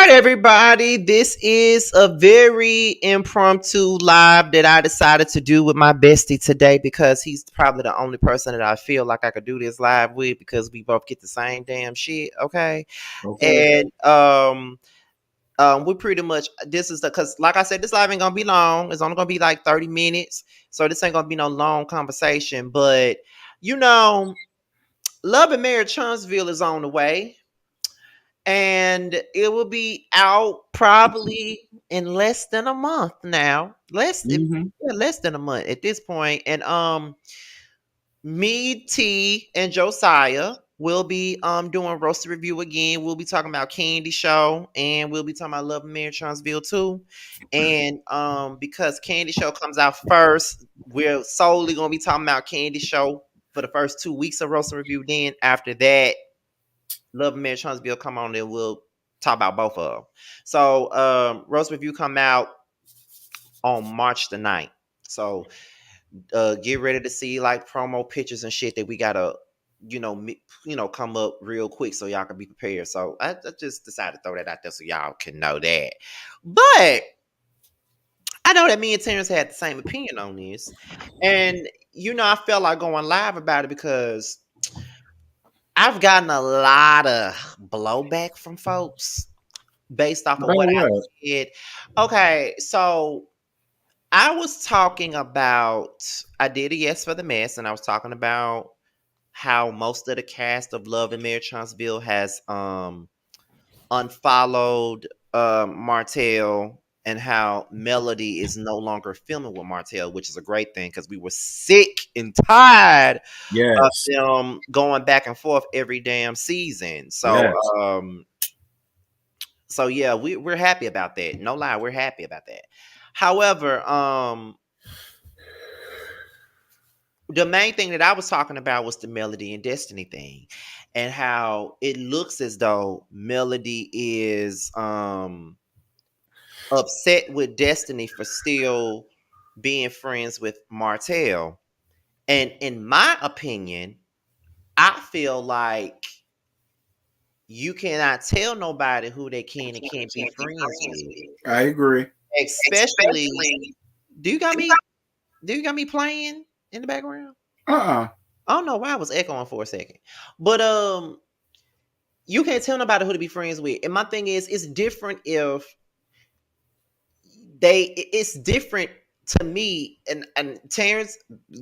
right, everybody. This is a very impromptu live that I decided to do with my bestie today because he's probably the only person that I feel like I could do this live with because we both get the same damn shit. Okay. Okay. And we pretty much this is the because like I said, this live ain't gonna be long. It's only gonna be like 30 minutes. So this ain't gonna be no long conversation. But you know, Love and Marriage Huntsville is on the way and it will be out probably in less than a month now. Mm-hmm. Less than a month at this point. And me, T, and Josiah will be doing roasted review again. We'll be talking about Candy Show and we'll be talking about Love and Marriage Huntsville too. And because Candy Show comes out first, we're solely gonna be talking about Candy Show for the first 2 weeks of roasted review. Then after that, Love and Marriage Huntsville come on and we'll talk about both of them. So Roast Review come out on March the 9th. So get ready to see like promo pictures and shit that we gotta, come up real quick so y'all can be prepared. So I just decided to throw that out there so y'all can know that. But I know that me and Terrence had the same opinion on this. And I felt like going live about it because I've gotten a lot of blowback from folks based off of Oh, what I what? did. Okay, so I was talking about I did a yes for the mess, and I was talking about how most of the cast of Love and Marriage Huntsville has unfollowed Martell and how Melody is no longer filming with Martell, which is a great thing because we were sick and tired of Yes. them going back and forth every damn season. So Yes. yeah, we're happy about that. No lie, we're happy about that. However, the main thing that I was talking about was the Melody and Destiny thing, and how it looks as though Melody is upset with Destiny for still being friends with Martell. And in my opinion, I feel like you cannot tell nobody who they can and can't be friends with. I agree. Especially, do you got me? Do you got me playing in the background? Uh-uh. I don't know why I was echoing for a second, but you can't tell nobody who to be friends with. And my thing is, it's different if it's different to me. And Terrence,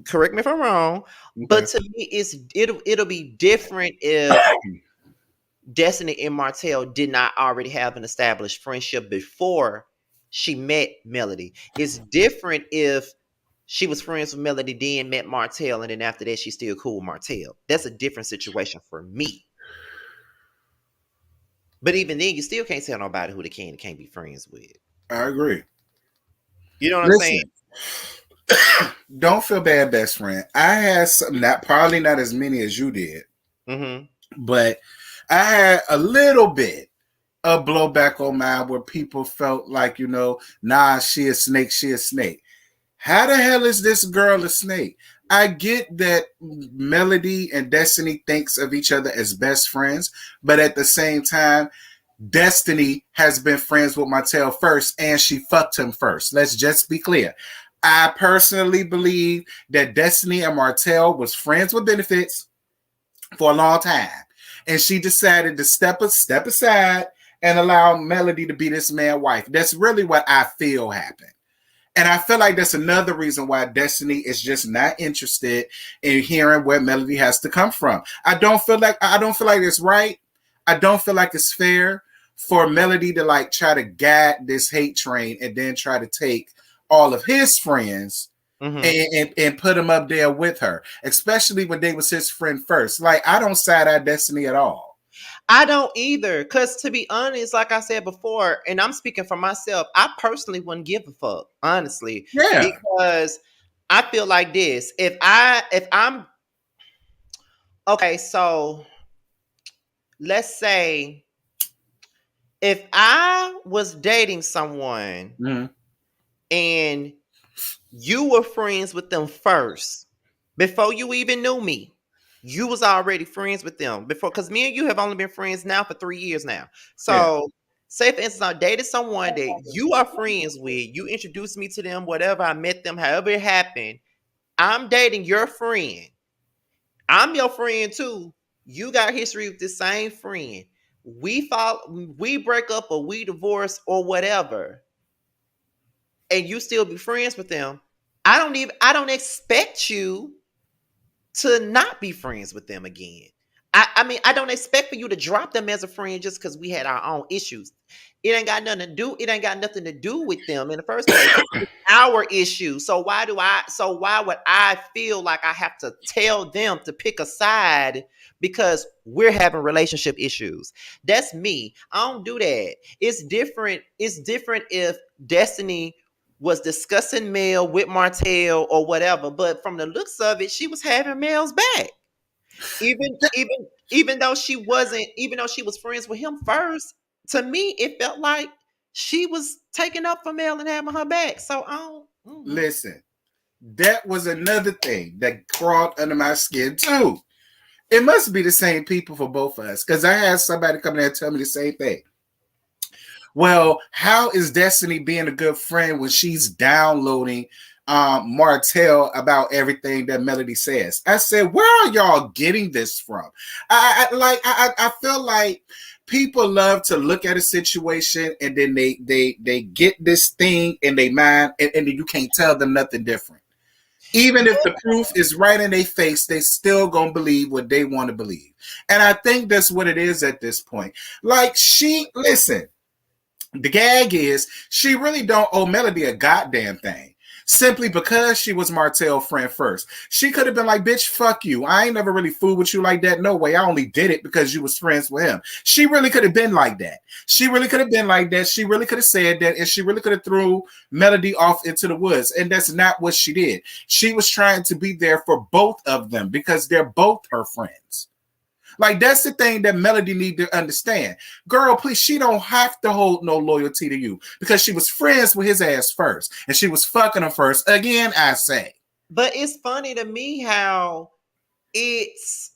correct me if I'm wrong, but Okay. to me, it'll be different if Destiny and Martell did not already have an established friendship before she met Melody. It's different if she was friends with Melody, then met Martell, and then after that, she's still cool with Martell. That's a different situation for me. But even then, you still can't tell nobody who they can and can't be friends with. I agree. You know what I'm saying? Listen, don't feel bad, best friend. I had some, not probably not as many as you did, Mm-hmm. but I had a little bit of blowback on mine where people felt like, nah, she a snake, she a snake. How the hell is this girl a snake? I get that Melody and Destiny thinks of each other as best friends, but at the same time, Destiny has been friends with Martell first and she fucked him first. Let's just be clear. I personally believe that Destiny and Martell was friends with benefits for a long time. And she decided to step aside and allow Melody to be this man's wife. That's really what I feel happened. And I feel like that's another reason why Destiny is just not interested in hearing where Melody has to come from. I don't feel like it's right. I don't feel like it's fair for Melody to like try to guide this hate train and then try to take all of his friends and put them up there with her, especially when they was his friend first. Like, I don't side eye Destiny at all. I don't either. Because to be honest, like I said before, and I'm speaking for myself, I personally wouldn't give a fuck, honestly. Yeah. Because I feel like this. If I'm okay, so let's say if I was dating someone Mm-hmm. and you were friends with them first, before you even knew me, you was already friends with them before, because me and you have only been friends now for 3 years now. Yeah. So Say for instance, I dated someone that you are friends with. You introduced me to them, whatever. I met them, however it happened. I'm dating your friend. I'm your friend too. You got history with the same friend. We break up or we divorce or whatever, and you still be friends with them. I don't expect you to not be friends with them again. I mean, I don't expect for you to drop them as a friend just because we had our own issues. It ain't got nothing to do. It ain't got nothing to do with them in the first place. It's our issue. So why do I? So why would I feel like I have to tell them to pick a side because we're having relationship issues? That's me. I don't do that. It's different. It's different if Destiny was discussing Mel with Martell or whatever, but from the looks of it, she was having Mel's back. Even even even though she wasn't, even though she was friends with him first, to me it felt like she was taking up for Mel and having her back. So I don't. Listen, that was another thing that crawled under my skin too. It must be the same people for both of us because I had somebody come in there and tell me the same thing. Well, how is Destiny being a good friend when she's downloading Martell about everything that Melody says? I said, where are y'all getting this from? I feel like people love to look at a situation and then they get this thing in their mind and you can't tell them nothing different. Even if the proof is right in their face, they still gonna believe what they want to believe. And I think that's what it is at this point. Like listen, the gag is she really don't owe Melody a goddamn thing. Simply because she was Martell's friend first. She could have been like, bitch, fuck you. I ain't never really fooled with you like that. No way. I only did it because you was friends with him. She really could have been like that. She really could have been like that. She really could have said that, and she really could have threw Melody off into the woods. And that's not what she did. She was trying to be there for both of them because they're both her friends. Like, that's the thing that Melody need to understand. Girl, please, she don't have to hold no loyalty to you because she was friends with his ass first and she was fucking him first. Again, I say. But it's funny to me how it's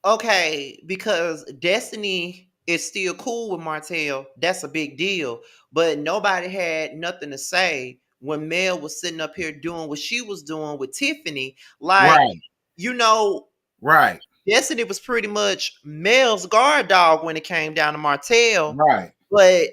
okay because Destiny is still cool with Martell. That's a big deal. But nobody had nothing to say when Mel was sitting up here doing what she was doing with Tiffany. Like, right. You know, right. Destiny was pretty much Mel's guard dog when it came down to Martell. Right. But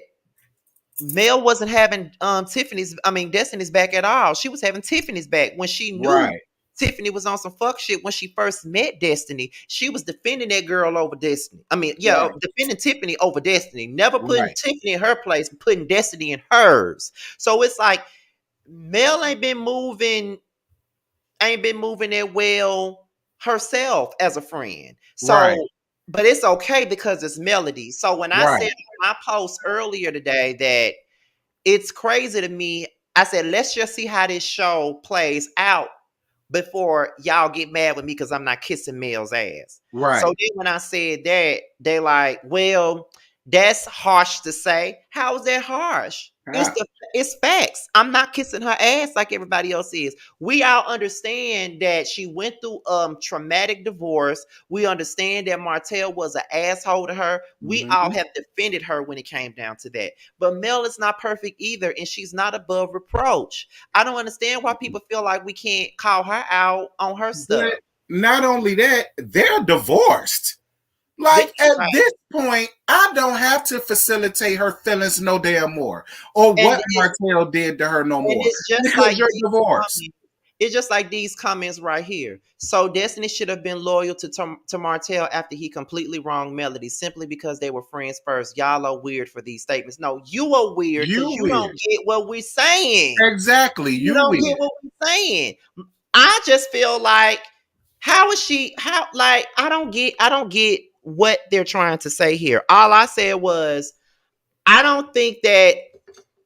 Mel wasn't having Destiny's back at all. She was having Tiffany's back when she knew Tiffany was on some fuck shit when she first met Destiny. She was defending that girl over Destiny. Defending Tiffany over Destiny. Never putting Tiffany in her place, putting Destiny in hers. So it's like Mel ain't been moving that well herself as a friend. So but it's okay because it's Melody. So when I said in my post earlier today that it's crazy to me, I said, let's just see how this show plays out before y'all get mad with me because I'm not kissing Mel's ass. Right. So then when I said that, they like, well, that's harsh to say. How is that harsh? It's facts. I'm not kissing her ass like everybody else is. We all understand that she went through traumatic divorce. We understand that Martell was an asshole to her. We all have defended her when it came down to that. But Mel is not perfect either, and she's not above reproach. I don't understand why people feel like we can't call her out on her stuff. Not only that, they're divorced. Like, at this point, I don't have to facilitate her feelings no damn more. Or what Martell did to her no more. It's just because like you're divorced. It's just like these comments right here. So Destiny should have been loyal to Martell after he completely wronged Melody simply because they were friends first. Y'all are weird for these statements. No, you are weird because you don't get what we're saying. Exactly. You don't get what we're saying. I just feel like I don't get what they're trying to say here. All I said was, I don't think that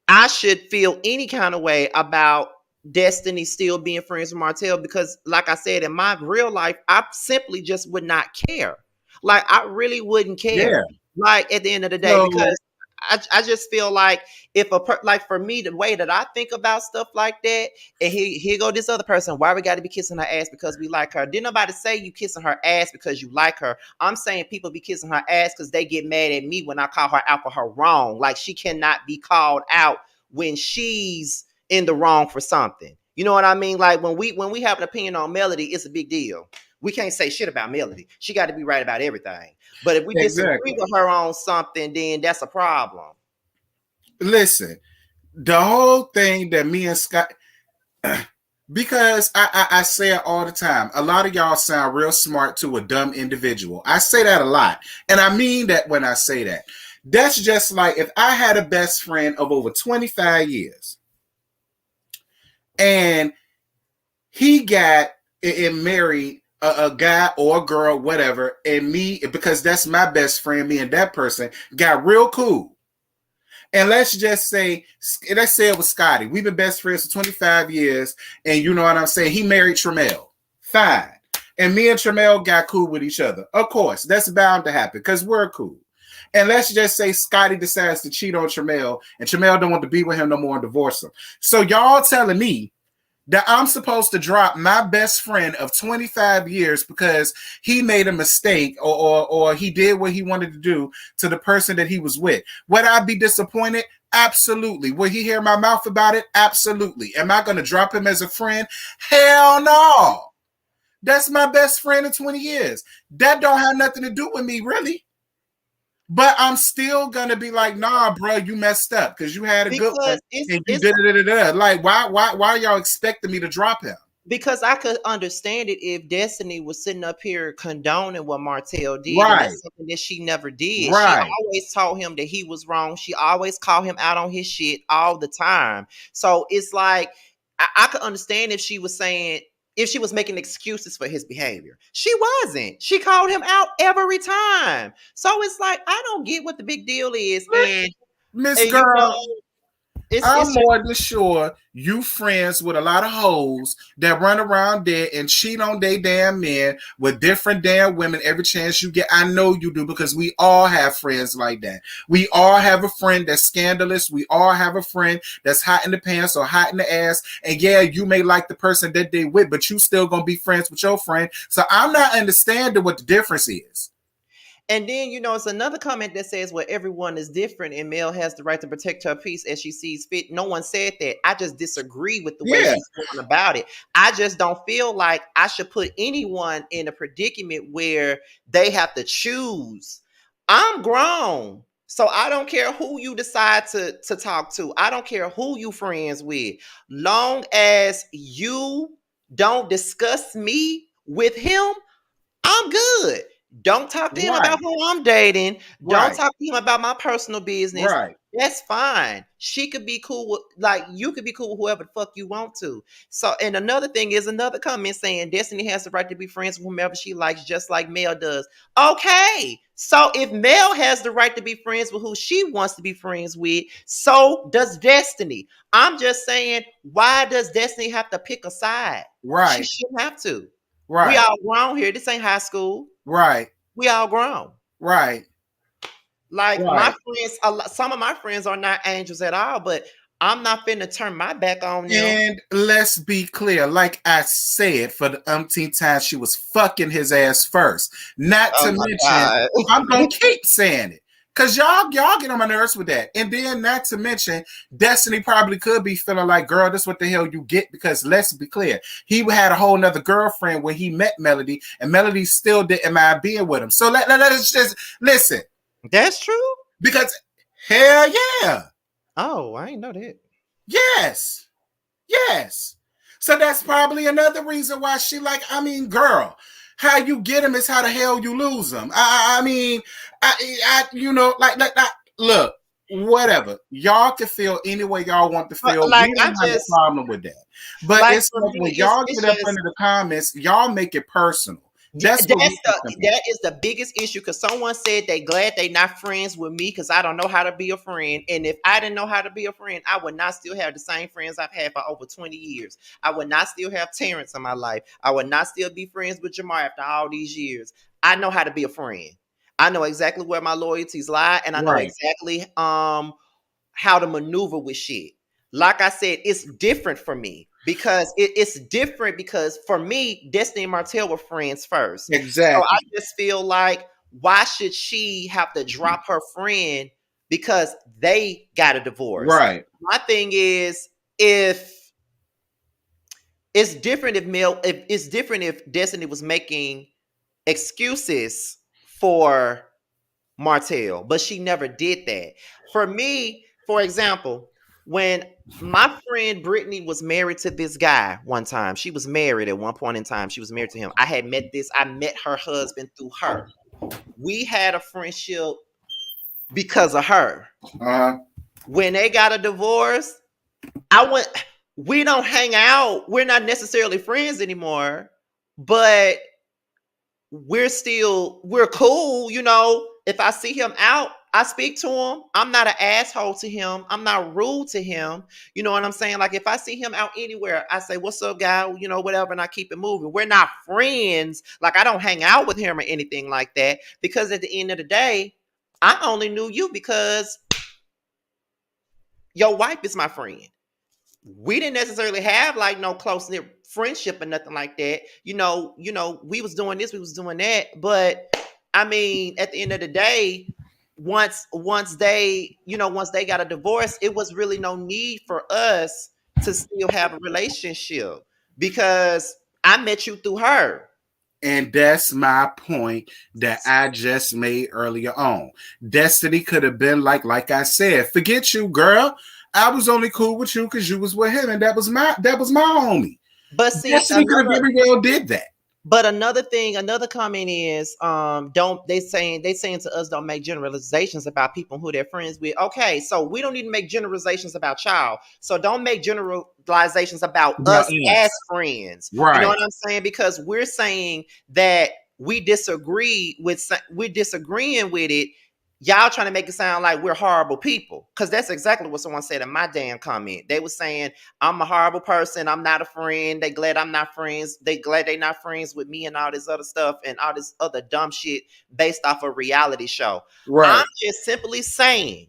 I should feel any kind of way about Destiny still being friends with Martell because, like I said, in my real life, I simply just would not care. Like, I really wouldn't care. Like, at the end of the day, because I just feel like if like for me, the way that I think about stuff like that, and here go this other person. Why we got to be kissing her ass because we like her? Didn't nobody say you kissing her ass because you like her. I'm saying people be kissing her ass because they get mad at me when I call her out for her wrong. Like she cannot be called out when she's in the wrong for something. You know what I mean? Like when we have an opinion on Melody, it's a big deal. We can't say shit about Melody. She got to be right about everything. But if we disagree with her on something, then that's a problem. Listen, the whole thing that me and Scott, because I say it all the time, a lot of y'all sound real smart to a dumb individual. I say that a lot. And I mean that when I say that. That's just like if I had a best friend of over 25 years and he got and married a guy or a girl, whatever, and me, because that's my best friend, me and that person got real cool. And let's say it was Scotty. We've been best friends for 25 years, and you know what I'm saying? He married Tramel. Fine. And me and Tramel got cool with each other. Of course, that's bound to happen because we're cool. And let's just say Scotty decides to cheat on Tramel, and Tramel don't want to be with him no more and divorce him. So y'all telling me that I'm supposed to drop my best friend of 25 years because he made a mistake or he did what he wanted to do to the person that he was with. Would I be disappointed? Absolutely. Will he hear my mouth about it? Absolutely. Am I going to drop him as a friend? Hell no. That's my best friend of 20 years. That don't have nothing to do with me, really. But I'm still gonna be like, nah, bro, you messed up because you had a good one and you did it. Like, why are y'all expecting me to drop him? Because I could understand it if Destiny was sitting up here condoning what Martell did. Right. And that's something that she never did. Right. She always told him that he was wrong. She always called him out on his shit all the time. So it's like I could understand if she was saying. If she was making excuses for his behavior. She wasn't. She called him out every time. So it's like, I don't get what the big deal is. And Miss Girl, I'm more than sure you friends with a lot of hoes that run around there and cheat on their damn men with different damn women every chance you get. I know you do because we all have friends like that. We all have a friend that's scandalous. We all have a friend that's hot in the pants or hot in the ass. And yeah, you may like the person that they with, but you still gonna be friends with your friend. So I'm not understanding what the difference is. And then, you know, it's another comment that says, well, everyone is different and Mel has the right to protect her peace as she sees fit. No one said that. I just disagree with the way she's going about it. I just don't feel like I should put anyone in a predicament where they have to choose. I'm grown. So I don't care who you decide to talk to. I don't care who you friends with. Long as you don't discuss me with him, I'm good. Don't talk to him about who I'm dating. Don't talk to him about my personal business. Right. That's fine. She could be cool with, like, you could be cool with whoever the fuck you want to. So, and another thing is another comment saying Destiny has the right to be friends with whomever she likes, just like Mel does. Okay. So if Mel has the right to be friends with who she wants to be friends with, so does Destiny. I'm just saying, why does Destiny have to pick a side? Right. She shouldn't have to. Right. We all grown here. This ain't high school. Right. We all grown. Right. Like my friends, some of my friends are not angels at all, but I'm not finna turn my back on them. And let's be clear, like I said, for the umpteenth time, she was fucking his ass first. Not to mention, I'm gonna keep saying it. Cause y'all get on my nerves with that. And then not to mention, Destiny probably could be feeling like, girl, this is what the hell you get. Because let's be clear, he had a whole nother girlfriend when he met Melody, and Melody still didn't mind being with him. So let us just listen. That's true. Because hell yeah. Oh, I ain't know that. Yes. Yes. So that's probably another reason why she like, I mean, girl, how you get him is how the hell you lose him. I mean, you know, like, look, whatever. Y'all can feel any way y'all want to feel. Like, we don't have a problem with that. But like, it's like when y'all get up into the comments, y'all make it personal. That is the biggest issue, because someone said they glad they not friends with me because I don't know how to be a friend. And if I didn't know how to be a friend, I would not still have the same friends I've had for over 20 years. I would not still have Terrence in my life. I would not still be friends with Jamar after all these years. I know how to be a friend. I know exactly where my loyalties lie, and I know Right. exactly how to maneuver with shit. Like I said, it's different for me because it's different because for me, Destiny and Martell were friends first. So I Exactly. just feel like why should she have to drop her friend because they got a divorce? Right. My thing is if it's different if it's different if Destiny was making excuses for Martell, but she never did that. For me, for example, when my friend Brittany was married to this guy one time, she was married at one point in time. She was married to him. I met her husband through her. We had a friendship because of her. Uh-huh. When they got a divorce, I went, we don't hang out. We're not necessarily friends anymore, but we're cool, you know. If I see him out, I speak to him. I'm not an asshole to him. I'm not rude to him. You know what I'm saying? Like if I see him out anywhere, I say, "What's up, guy?" You know, whatever, and I keep it moving. We're not friends. Like I don't hang out with him or anything like that because at the end of the day, I only knew you because your wife is my friend. We didn't necessarily have like no close knit friendship or nothing like that. We was doing this, we was doing that. But I mean, at the end of the day, once they got a divorce, it was really no need for us to still have a relationship because I met you through her. And that's my point that I just made earlier on. Destiny could have been like I said, forget you, girl. I was only cool with you because you was with him, and that was my homie. But see, Destiny could have very well did that. but another comment is, don't they saying to us don't make generalizations about people who they're friends with. Okay, so we don't need to make generalizations about y'all. So don't make generalizations about us as friends. You know Right. what I'm saying? Because we're saying that we're disagreeing with it. Y'all trying to make it sound like we're horrible people. Because that's exactly what someone said in my damn comment. They were saying, I'm a horrible person. I'm not a friend. They glad I'm not friends. They glad they not friends with me and all this other stuff and all this other dumb shit based off a reality show. Right. I'm just simply saying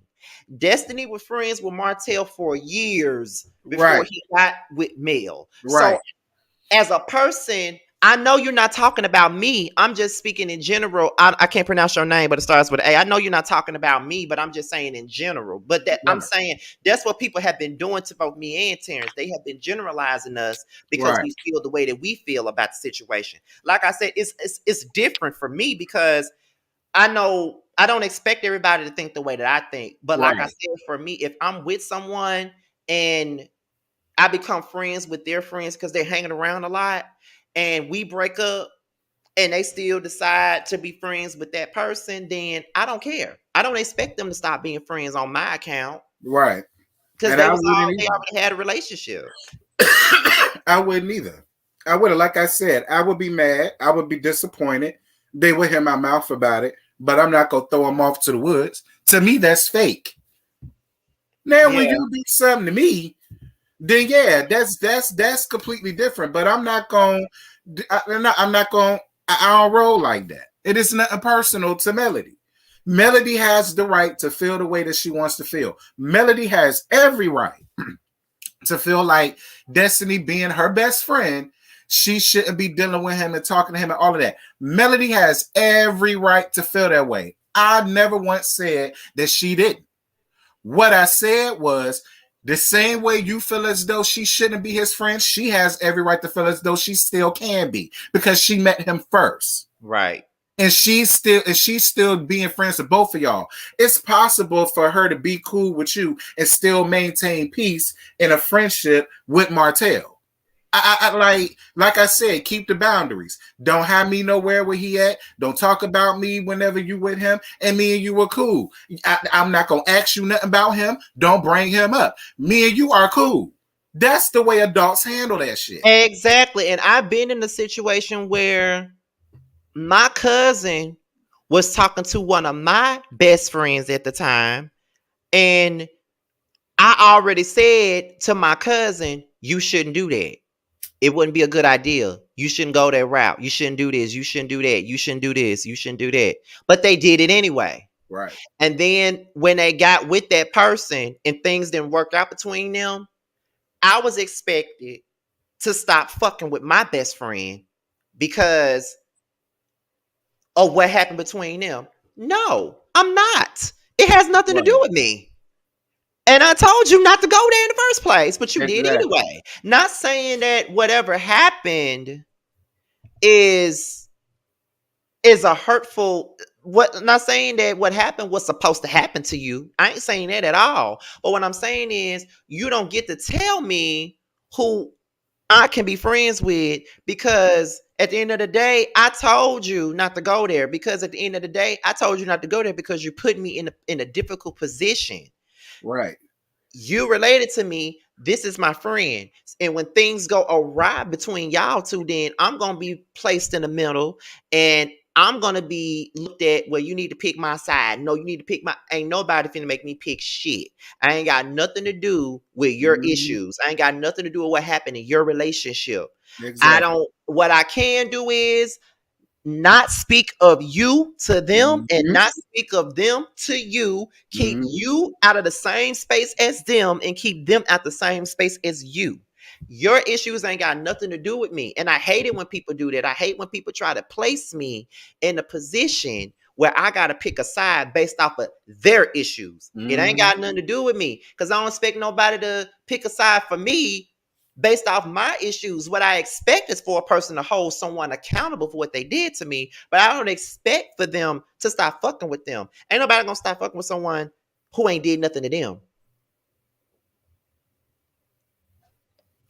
Destiny was friends with Martell for years before he got with Mel. Right. So as a person, I know you're not talking about me. I'm just speaking in general. I can't pronounce your name, but it starts with A. I know you're not talking about me, but I'm just saying in general. But that I'm saying that's what people have been doing to both me and Terrence. They have been generalizing us because we feel the way that we feel about the situation. Like I said, it's different for me because I know I don't expect everybody to think the way that I think. But like I said, for me, if I'm with someone and I become friends with their friends because they're hanging around a lot and we break up and they still decide to be friends with that person, then I don't care. I don't expect them to stop being friends on my account. Right. Because they already had a relationship. I wouldn't either. I would have, like I said, I would be mad. I would be disappointed. They would hear my mouth about it, but I'm not gonna throw them off to the woods. To me, that's fake. Now, when you do something to me, then yeah, that's completely different. But I'm not going. I don't roll like that. It is nothing personal to Melody. Melody has the right to feel the way that she wants to feel. Melody has every right to feel like Destiny being her best friend, she shouldn't be dealing with him and talking to him and all of that. Melody has every right to feel that way. I never once said that she didn't. What I said was the same way you feel as though she shouldn't be his friend, she has every right to feel as though she still can be because she met him first. Right. And she's still being friends with both of y'all. It's possible for her to be cool with you and still maintain peace in a friendship with Martell. I like I said, keep the boundaries. Don't have me nowhere where he at. Don't talk about me whenever you with him. And me and you were cool. I'm not gonna ask you nothing about him. Don't bring him up. Me and you are cool. That's the way adults handle that shit. Exactly. And I've been in a situation where my cousin was talking to one of my best friends at the time, and I already said to my cousin, you shouldn't do that. It wouldn't be a good idea. You shouldn't go that route. You shouldn't do this. You shouldn't do that. You shouldn't do this. You shouldn't do that. But they did it anyway. Right. And then when they got with that person and things didn't work out between them, I was expected to stop fucking with my best friend because of what happened between them. No, I'm not. It has nothing to do with me. And I told you not to go there in the first place, but you did anyway. Not saying that whatever happened is a hurtful, not saying that what happened was supposed to happen to you. I ain't saying that at all. But what I'm saying is you don't get to tell me who I can be friends with, because at the end of the day, I told you not to go there. Because at the end of the day, I told you not to go there because you're putting me in a difficult position. Right. You related to me. This is my friend. And when things go awry between y'all two, then I'm going to be placed in the middle and I'm going to be looked at, well, you need to pick my side. No, you need to pick my, ain't nobody finna make me pick shit. I ain't got nothing to do with your issues. I ain't got nothing to do with what happened in your relationship. Exactly. What I can do is not speak of you to them and not speak of them to you. Keep you out of the same space as them and keep them out the same space as you. Your issues ain't got nothing to do with me. And I hate it when people do that. I hate when people try to place me in a position where I got to pick a side based off of their issues. It ain't got nothing to do with me, because I don't expect nobody to pick a side for me based off my issues. What I expect is for a person to hold someone accountable for what they did to me, but I don't expect for them to stop fucking with them. Ain't nobody gonna stop fucking with someone who ain't did nothing to them.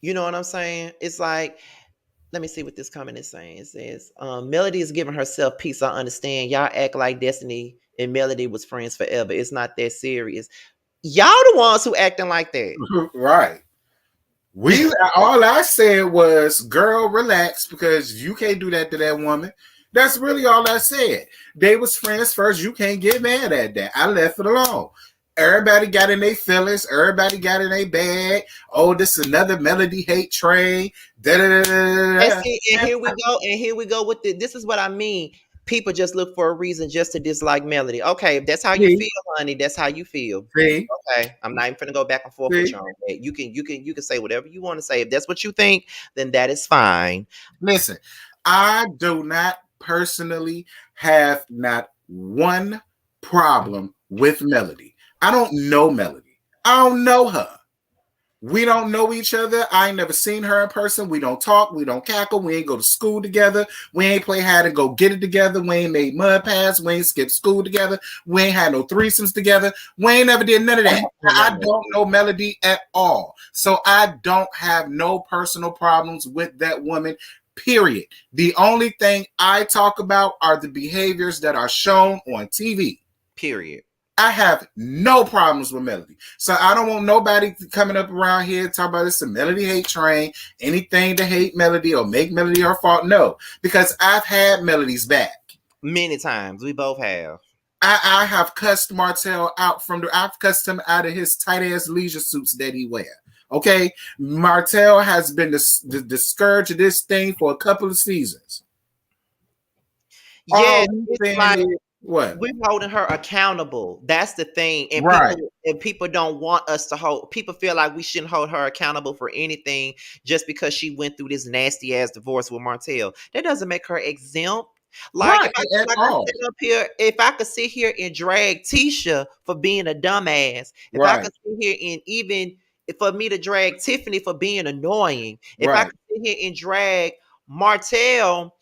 You know what I'm saying? It's like, let me see what this comment is saying. It says, Melody is giving herself peace. I understand. Y'all act like Destiny and Melody was friends forever. It's not that serious. Y'all the ones who acting like that. Right. All I said was, girl, relax, because you can't do that to that woman. That's really all I said. They was friends first. You can't get mad at that. I left it alone. Everybody got in their feelings. Everybody got in their bag. Oh, this is another Melody hate train. And here we go. And here we go with this is what I mean. People just look for a reason just to dislike Melody. Okay, if that's how you feel, honey, that's how you feel. Okay, I'm not even gonna go back and forth with you on that. You can say whatever you want to say. If that's what you think, then that is fine. Listen, I do not personally have not one problem with Melody. I don't know Melody. I don't know her. We don't know each other. I ain't never seen her in person. We don't talk. We don't cackle. We ain't go to school together. We ain't play hide and go get it together. We ain't made mud pass. We ain't skipped school together. We ain't had no threesomes together. We ain't never did none of that. I don't know Melody at all. So I don't have no personal problems with that woman, period. The only thing I talk about are the behaviors that are shown on TV. Period. I have no problems with Melody. So I don't want nobody coming up around here talking about this a Melody hate train, anything to hate Melody or make Melody her fault. No, because I've had Melody's back. Many times. We both have. I have cussed Martell out I've cussed him out of his tight ass leisure suits that he wear. Okay. Martell has been the scourge of this thing for a couple of seasons. Yeah, it's like, what? We're holding her accountable. That's the thing. And people don't want us to hold. People feel like we shouldn't hold her accountable for anything just because she went through this nasty ass divorce with Martell. That doesn't make her exempt. Like, if I could sit here and drag Tisha for being a dumbass, if I could sit here and even for me to drag Tiffany for being annoying, if I could sit here and drag Martell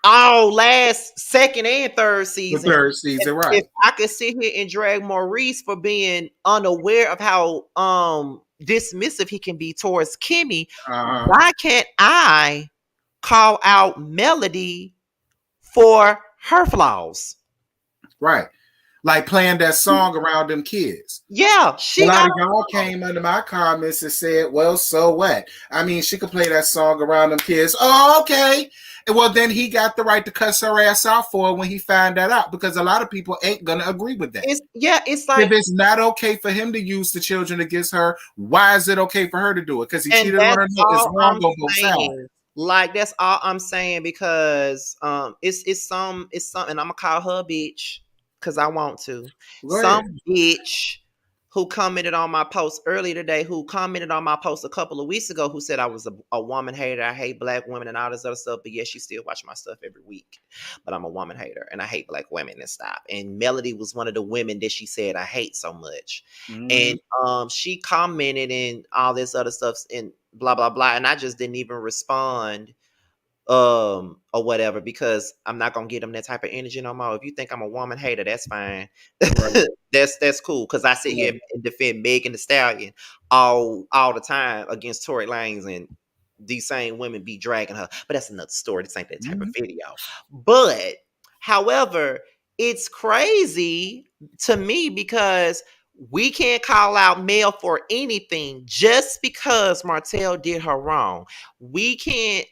all last, second, and third season. If I could sit here and drag Maurice for being unaware of how dismissive he can be towards Kimmy, why can't I call out Melody for her flaws? Right. like playing that song around them kids. Yeah, A she lot got of y'all came under my comments and said, well, so what? I mean, she could play that song around them kids. Oh, okay. And well, then he got the right to cuss her ass out for it when he found that out, because a lot of people ain't going to agree with that. It's if it's not okay for him to use the children against her, why is it okay for her to do it? Because he cheated on her. It's wrong on both sides. Like, that's all I'm saying, because it's something, and I'm gonna call her a bitch because I want to. Some bitch who commented on my post earlier today, who commented on my post a couple of weeks ago, who said I was a woman hater, I hate black women and all this other stuff, but yes, she still watch my stuff every week. But I'm a woman hater and I hate black women, and stop. And Melody was one of the women that she said I hate so much. And she commented and all this other stuff and blah blah blah, and I just didn't even respond or whatever, because I'm not gonna get them that type of energy no more. If you think I'm a woman hater, that's fine. Right. that's cool, because I sit here and defend Megan Thee Stallion all the time against Tory Lanez, and these same women be dragging her. But that's another story. This ain't that type of video. But however, it's crazy to me because we can't call out Mel for anything just because Martell did her wrong. We can't.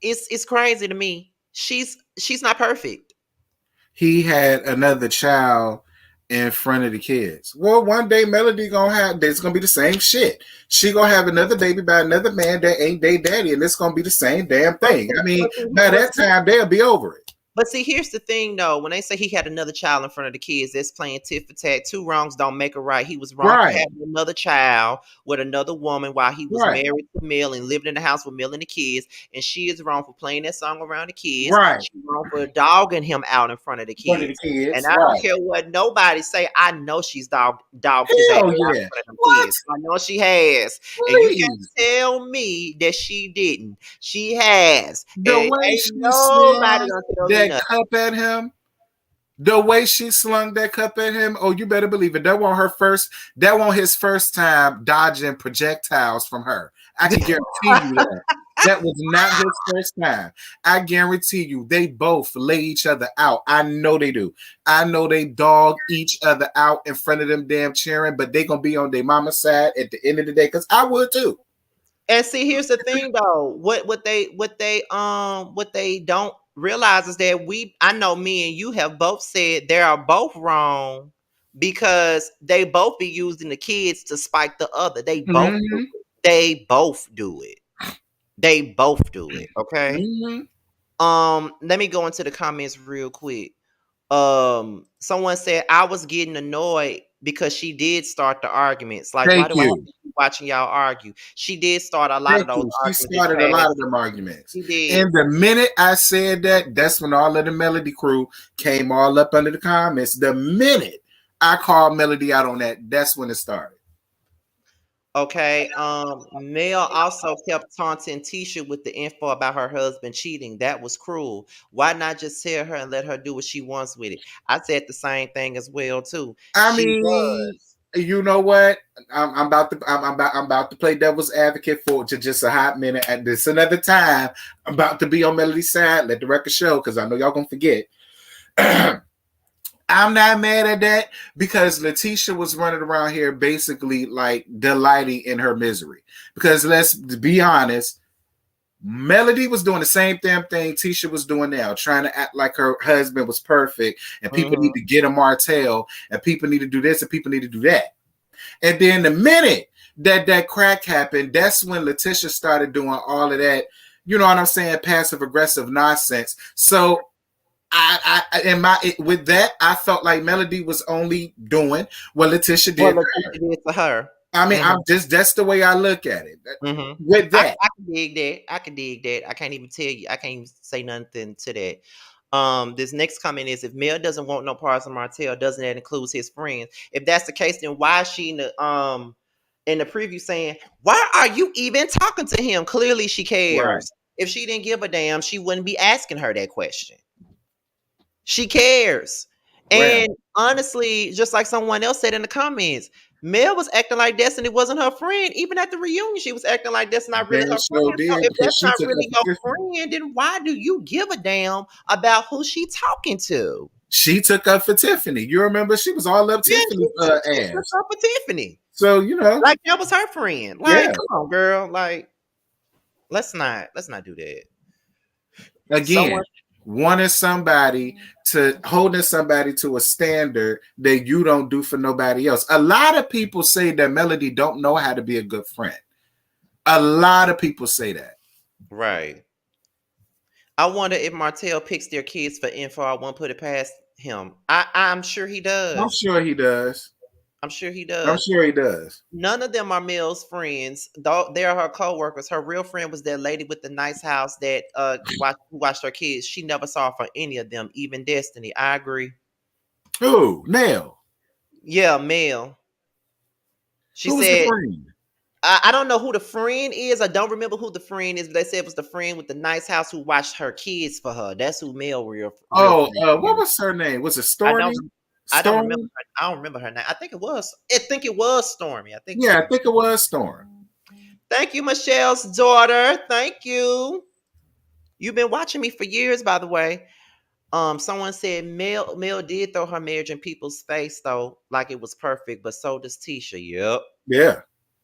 It's crazy to me. She's not perfect. He had another child in front of the kids. Well, one day Melody it's gonna be the same shit. She gonna have another baby by another man that ain't their daddy, and it's gonna be the same damn thing. I mean, by that time they'll be over it. But see, here's the thing, though. When they say he had another child in front of the kids, that's playing tit for tat. Two wrongs don't make a right. He was wrong for having another child with another woman while he was married to Mel and living in the house with Mel and the kids. And she is wrong for playing that song around the kids. She's wrong for dogging him out in front of the kids. And I don't care what nobody say. I know she's dogged his ass out in front of them kids. I know she has. And you can't tell me that she didn't. She has. The way she nobody gonna tell me that cup at him, the way she slung that cup at him, oh, you better believe it. That wasn't his first time dodging projectiles from her. I can guarantee you that. That was not his first time. I guarantee you, they both lay each other out. I know they do. I know they dog each other out in front of them damn cheering, but they gonna be on their mama's side at the end of the day, because I would too. And see, here's the thing, though. What they don't realize is that I know me and you have both said they are both wrong, because they both be using the kids to spike the other. They both do it. They both do it. They both do it. Okay. Let me go into the comments real quick. Someone said I was getting annoyed because she did start the arguments. Like, why do I keep watching y'all argue? She did start a lot of those arguments. She started a lot of them arguments. She did. And the minute I said that, that's when all of the Melody crew came all up under the comments. The minute I called Melody out on that, that's when it started. Okay. Mel also kept taunting Tisha with the info about her husband cheating. That was cruel. Why not just tell her and let her do what she wants with it? I said the same thing as well too. I mean, you know what? I'm about to play devil's advocate for just a hot minute. At this another time, I'm about to be on Melody's side. Let the record show, because I know y'all gonna forget. I'm not mad at that, because Letitia was running around here basically like delighting in her misery. Because let's be honest, Melody was doing the same damn thing Tisha was doing now, trying to act like her husband was perfect, and people need to get a Martell, and people need to do this, and people need to do that. And then the minute that crack happened, that's when Letitia started doing all of that, you know what I'm saying, passive aggressive nonsense. So with that, I felt like Melody was only doing what Letitia did for her. I mean, that's the way I look at it. With that, I can dig that. I can dig that. I can't even tell you. I can't even say nothing to that. This next comment is, if Mel doesn't want no parts of Martell, doesn't that include his friends? If that's the case, then why is she in the preview saying, why are you even talking to him? Clearly she cares. Right. If she didn't give a damn, she wouldn't be asking her that question. She cares. Right. And honestly, just like someone else said in the comments, Mel was acting like Destiny wasn't her friend. Even at the reunion, she was acting like that's not really her friend. So if that's not really your friend, then why do you give a damn about who she talking to? She took up for Tiffany. You remember she was all up Yeah, Tiffany's she took ass. up for Tiffany. So Like that was her friend. Like, yeah. come on, girl. Like, let's not do that. Again, Someone wanting somebody to holding somebody to a standard that you don't do for nobody else. A lot of people say that Melody don't know how to be a good friend. A lot of people say that. right. I wonder if Martell picks their kids for info. I won't put it past him. I'm sure he I'm does. sure he does. I'm sure he I'm does. sure he does. None of them are Mel's friends. Though they're her co-workers. Her real friend was that lady with the nice house that watched her kids. She never saw for any of them, even Destiny. I agree. Who? Nell. Yeah, Mel. She Who was the said, friend? I don't know who the friend is. I don't remember who the friend is, but they said it was the friend with the nice house who watched her kids for her. That's who Mel real Oh, friend what is. was her name? Was it I Stormy? don't I don't remember Stormy? her. I don't remember her name. I think it was. Stormy. I think Yeah, so. I think it was Storm. Thank you, Michelle's daughter. Thank you. You've been watching me for years, by the way. Someone said Mel did throw her marriage in people's face though, like it was perfect, but so does Tisha. Yep. Yeah,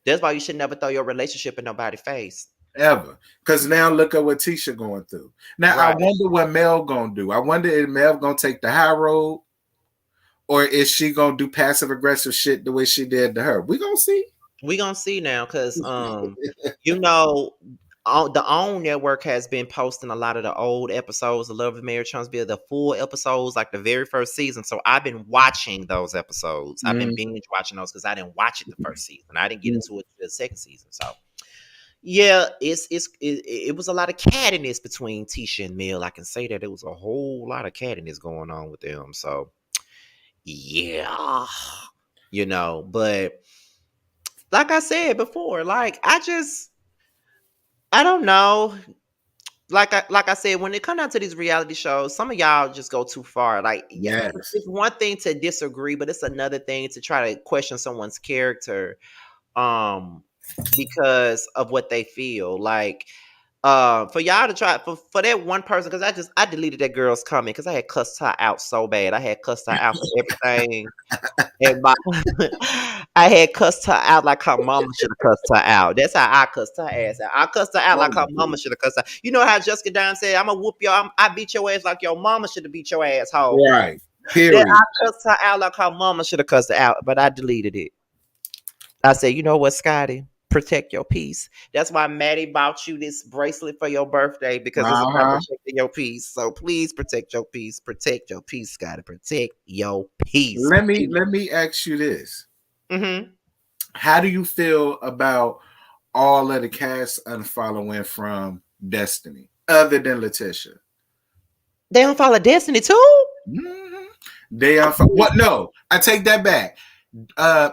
That's why you should never throw your relationship in nobody's face. ever. Because now look at what Tisha going through. Now I Right. wonder what Mel gonna do. I wonder if Mel gonna take the high road, or is she gonna do passive aggressive shit the way she did to her? We gonna see. We gonna see now, cause you know, the OWN network has been posting a lot of the old episodes of Love and Marriage Huntsville, the full episodes, like the very first season. So I've been watching those episodes. I've been binge watching those because I didn't watch it the first season. I didn't get into it the second season. So yeah, it was a lot of cattiness between Tisha and Mel. I can say that it was a whole lot of cattiness going on with them. So yeah, but like I said before, like I don't know. Like I said, when it comes down to these reality shows, some of y'all just go too far. Like, yeah, Yes. it's one thing to disagree, but it's another thing to try to question someone's character, because of what they feel. Like, for y'all to try for that one person, because I deleted that girl's comment because I had cussed her out so bad. I had cussed her out for everything. And I had cussed her out like her mama should have cussed her out. That's how I cussed her ass out. I cussed her out like her mama should have cussed her. You know how Jessica Dunn said, "I'm gonna whoop y'all. I beat your ass like your mama should have beat your asshole." Right. Period. Then I cussed her out like her mama should have cussed her out, but I deleted it. I said, "You know what, Scotty? Protect your peace." That's why Maddie bought you this bracelet for your birthday, because it's about protecting your peace. So please protect your peace. Protect your peace, Scotty. Protect your peace. Let me ask you this. Mm-hmm. How do you feel about all of the cast unfollowing from Destiny, other than Letitia? They unfollow Destiny too? Mm-hmm. They what? No, I take that back.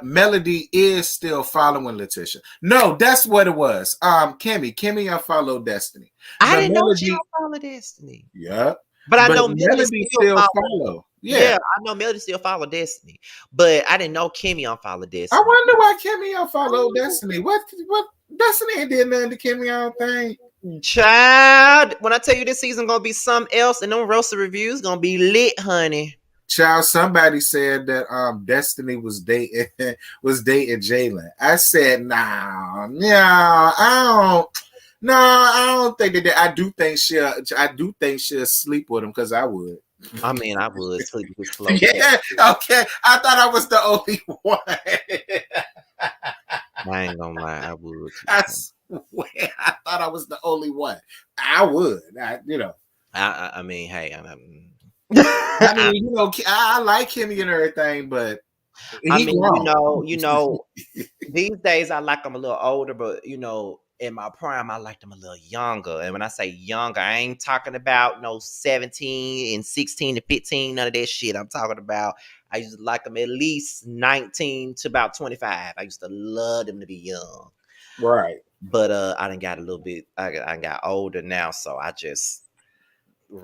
Melody is still following Letitia. No, that's what it was. Kimmy unfollowed Destiny. I didn't know she unfollowed Destiny. Yeah, but I know Melody still follow. Yeah, I know Melody still follow Destiny, but I didn't know Kimmy unfollowed Destiny. I wonder why Kimmy unfollowed Destiny. What Destiny ain't did nothing to Kimmy, I don't think. Child, when I tell you this season gonna be something else, and them roasted reviews gonna be lit, honey. Child, somebody said that Destiny was dating Jalen. I said, I don't think that. I do think she'll sleep with him, because I would. I mean, I would sleep with this flow. Yeah, okay. I thought I was the only one. I ain't gonna lie, I would. I swear, I thought I was the only one. I would. I mean, hey, I mean, I like Kimmy and everything, but I mean, these days I like them a little older, but in my prime I liked them a little younger. And when I say younger, I ain't talking about 17 and 16 and 15, none of that shit. I'm talking about I used to like them at least 19 to about 25. I used to love them to be young. Right. But I done got a little bit. I got older now, so I just.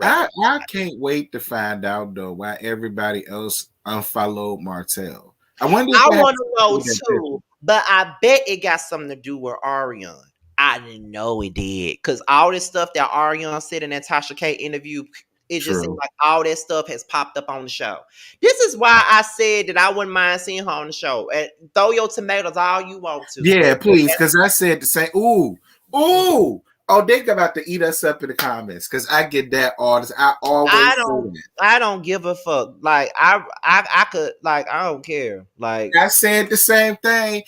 I can't wait to find out though why everybody else unfollowed Martell. I want to know too, but I bet it got something to do with Ariana. I didn't know it did, because all this stuff that Ariana said in that Tasha K interview, It just seems True. like all that stuff has popped up on the show. This is why I said that I wouldn't mind seeing her on the show. And throw your tomatoes all you want to. Yeah, please, because I said the same. Ooh, ooh. Oh, they about to eat us up in the comments because I get that all this. I always say that. I don't give a fuck. Like I could like I don't care. Like I said the same thing.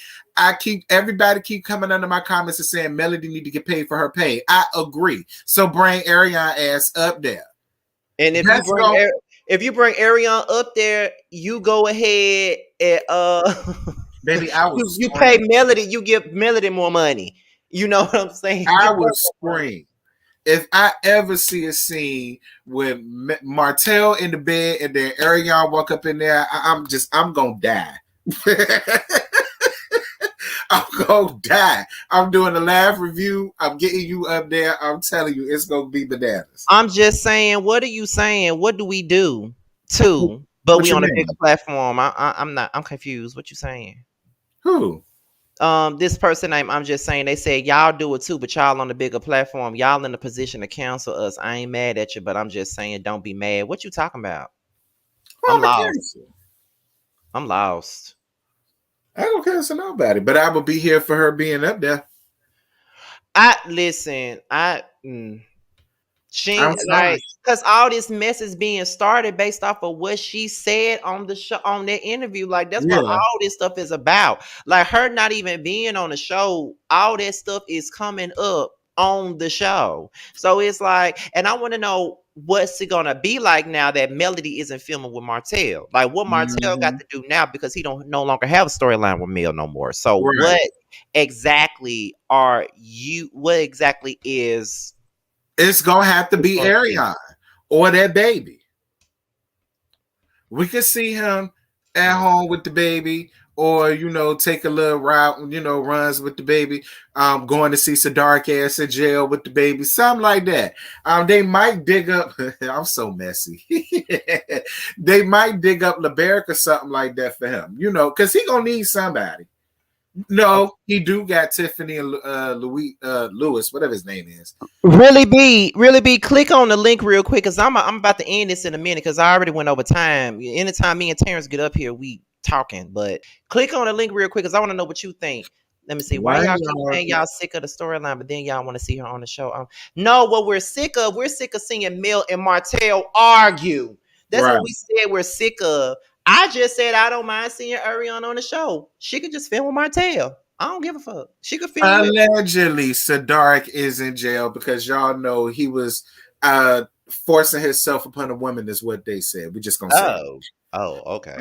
Everybody keep coming under my comments and saying Melody need to get paid for her pay. I agree. So bring Ariane ass up there. and if you bring Ariane up there, you go ahead and Baby, I would you pay Melody, you give Melody more money. You know what I'm saying? I would scream. If I ever see a scene with Martell in the bed and then Ariane walk up in there, I'm gonna die. I'm gonna die. I'm doing a live review. I'm getting you up there. I'm telling you, it's gonna be bananas. I'm just saying, what are you saying? What do we do too? But What we you on a mean? bigger platform. I'm confused. What you saying? Who? This person name, I'm just saying, they said y'all do it too, but y'all on the bigger platform, y'all in a position to counsel us. I ain't mad at you, but I'm just saying, don't be mad. What you talking about? I'm lost. I'm lost. I don't cancel nobody, but I will be here for her being up there. She like because all this mess is being started based off of what she said on the show on that interview. Like that's what all this stuff is about. Like her not even being on the show, all that stuff is coming up on the show. So it's like, and I want to know what's it gonna be like now that Melody isn't filming with Martell. Like what Martell got to do now because he don't no longer have a storyline with Mel no more. So what exactly is it's gonna have to be Ariane or that baby. We could see him at home with the baby, or take a little route, runs with the baby. Going to see Sadark ass in jail with the baby, something like that. They might dig up. I'm so messy. They might dig up LeBerick or something like that for him, because he gonna need somebody. No, he do got Tiffany and Lewis, whatever his name is. Really be click on the link real quick because I'm about to end this in a minute because I already went over time. Anytime me and Terrence get up here, we talking. But click on the link real quick because I want to know what you think. Let me see. Why y'all keep saying y'all sick of the storyline, but then y'all want to see her on the show? No, what we're sick of seeing Mel and Martell argue. That's what we said we're sick of. I just said I don't mind seeing Ariane on the show. She could just film with Martell. I don't give a fuck. She could film. Allegedly, Sadark is in jail because y'all know he was forcing himself upon a woman. Is what they said. We just gonna say. Oh, okay.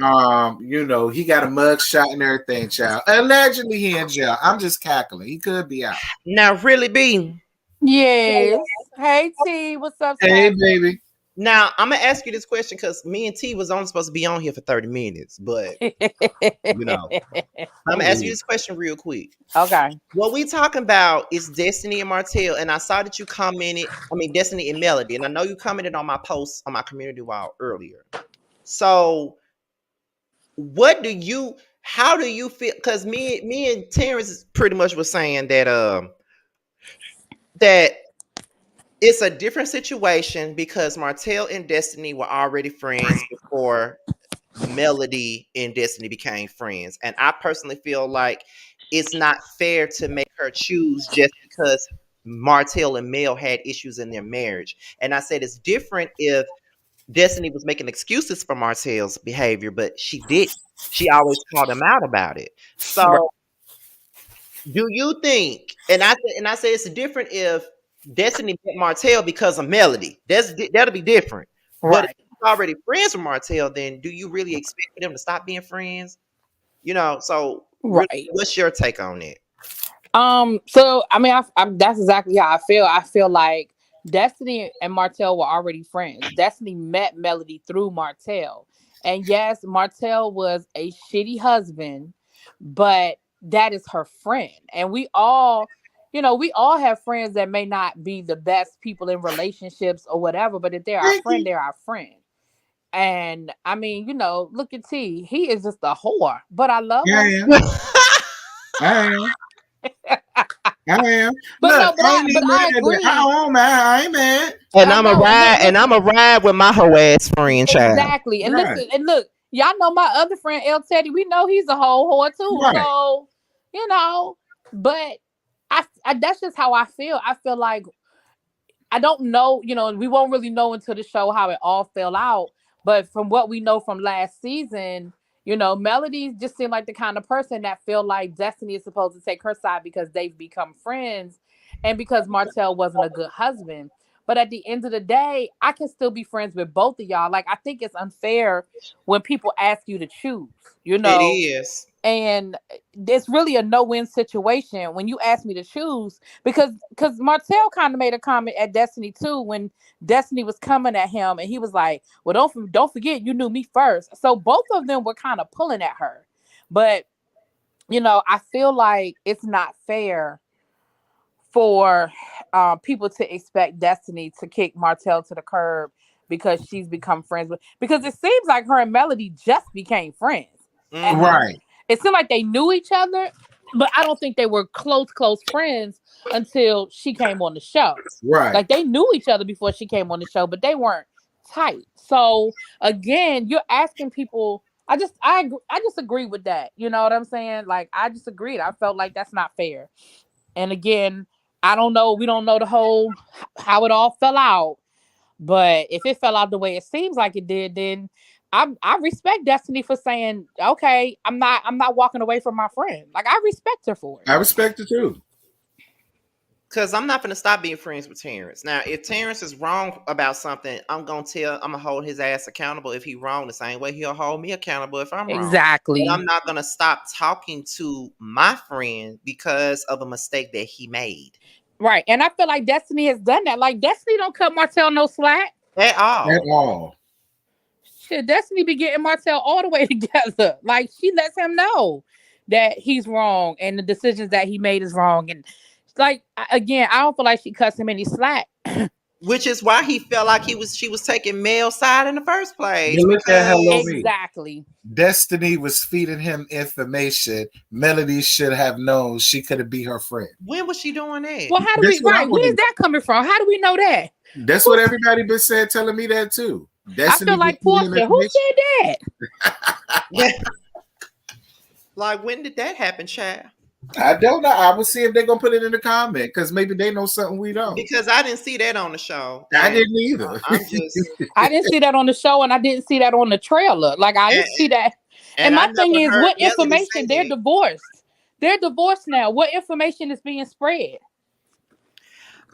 He got a mug shot and everything, child. Allegedly, he in jail. I'm just cackling. He could be out. Now, really, B. Yes. Hey, T. What's up? Hey, baby. Now, I'm going to ask you this question because me and T was only supposed to be on here for 30 minutes, but, I'm going to ask you this question real quick. Okay. What we talking about is Destiny and Martell, and I saw that you commented, Destiny and Melody, and I know you commented on my post on my community wall earlier. So, how do you feel? Because me and Terrence pretty much was saying that, that it's a different situation because Martell and Destiny were already friends before Melody and Destiny became friends. And I personally feel like it's not fair to make her choose just because Martell and Mel had issues in their marriage. And I said it's different if Destiny was making excuses for Martell's behavior, but she didn't. She always called him out about it. So do you think, and I say it's different if Destiny met Martell because of Melody. That'll be different. Right. But if you're already friends with Martell, then do you really expect them to stop being friends? So really, what's your take on it? So that's exactly how I feel. I feel like Destiny and Martell were already friends. Destiny met Melody through Martell. And yes, Martell was a shitty husband, but that is her friend. And we all have friends that may not be the best people in relationships or whatever, but if they're our friend, they're our friend. And look at T. He is just a whore, but I love him. I am. I am. But Look, no, I ain't even but I mad at that. agree. I don't mind. I ain't mad. And I I'm a know. And ride, and I'm listen, a ride with my hoe ass friend, child. exactly. And Right. listen, and look, y'all know my other friend El Teddy. We know he's a whole whore too. Right. So, you know, but I that's just how I feel. I feel like I don't know, we won't really know until the show how it all fell out. But from what we know from last season, Melody just seemed like the kind of person that feel like Destiny is supposed to take her side because they've become friends and because Martell wasn't a good husband. But at the end of the day, I can still be friends with both of y'all. Like, I think it's unfair when people ask you to choose, It is. and it's really a no-win situation when you ask me to choose because Martell kind of made a comment at Destiny too when Destiny was coming at him and he was like, well, don't forget you knew me first. So both of them were kind of pulling at her. But I feel like it's not fair for people to expect Destiny to kick Martell to the curb because she's become friends with, because it seems like her and Melody just became friends. Mhm. Right. It seemed like they knew each other, but I don't think they were close friends until she came on the show. Right. Like, they knew each other before she came on the show, but they weren't tight. So again, you're asking people. I just agree with that. You know what I'm saying? Like, I just agreed. I felt like that's not fair. And again, I don't know. We don't know the whole how it all fell out. But if it fell out the way it seems like it did, then I respect Destiny for saying, okay, I'm not walking away from my friend. Like, I respect her for it. I respect it too. Because I'm not going to stop being friends with Terrence. Now, if Terrence is wrong about something, I'm going to hold his ass accountable if he's wrong the same way he'll hold me accountable if I'm wrong. Exactly. But I'm not going to stop talking to my friend because of a mistake that he made. Right. And I feel like Destiny has done that. Like, Destiny don't cut Martell no slack. At all. At all. Shit, Destiny be getting Martell all the way together. Like, she lets him know that he's wrong and the decisions that he made is wrong. And like, again, I don't feel like she cuts him any slack. Which is why he felt like she was taking Mel's side in the first place. You look at Hello Me. Exactly. Destiny was feeding him information Melody should have known she could have be her friend. When was she doing that? Well, how do we, right? Where's that coming from? How do we know that? That's what everybody been saying, telling me that too. Destiny I feel like Portia. Who said that? Like, when did that happen, child? I don't know. I will see if they're gonna put it in the comment because maybe they know something we don't. Because I didn't see that on the show. I didn't either. I didn't see that on the show, and I didn't see that on the trailer. Like, I didn't see that. And my thing is, what information? They're divorced. They're divorced now. What information is being spread?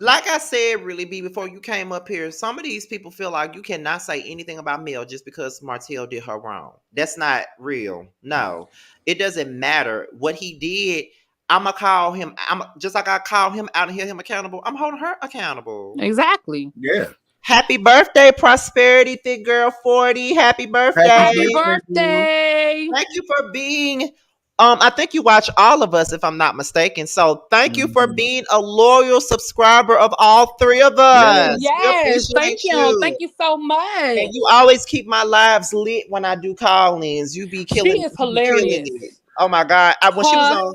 Like I said, really, B, before you came up here, some of these people feel like you cannot say anything about Mel just because Martell did her wrong. That's not real. No, it doesn't matter what he did. I'm gonna call him. I'm just like I call him out and hold him accountable. I'm holding her accountable. Exactly. Yeah. Happy birthday, Prosperity Thick Girl 40. Happy birthday. Happy birthday. Thank you for being. I think you watch all of us, if I'm not mistaken. So thank you for being a loyal subscriber of all three of us. Yes, thank you. Thank you so much. And you always keep my lives lit when I do call-ins. You be killing. She is hilarious. Oh my God! When she was on,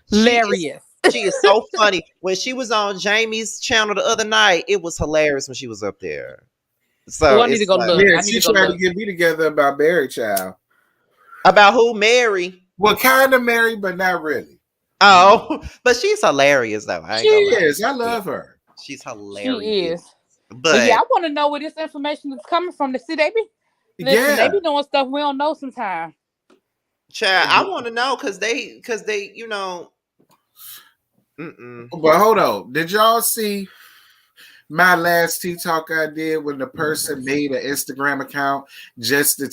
hilarious. She is so funny. When she was on Jamie's channel the other night, it was hilarious when she was up there. So I need to go look. Yeah, she tried to get me together about Mary Child. About who? Mary. Well, kind of Mary, but not really. Oh, but she's hilarious though. She is. I love her. She's hilarious. She is. But yeah, I want to know where this information is coming from. To see, they be doing stuff we don't know sometimes. Child, I want to know because they, you know. But hold on, did y'all see my last tea talk I did when the person made an Instagram account just to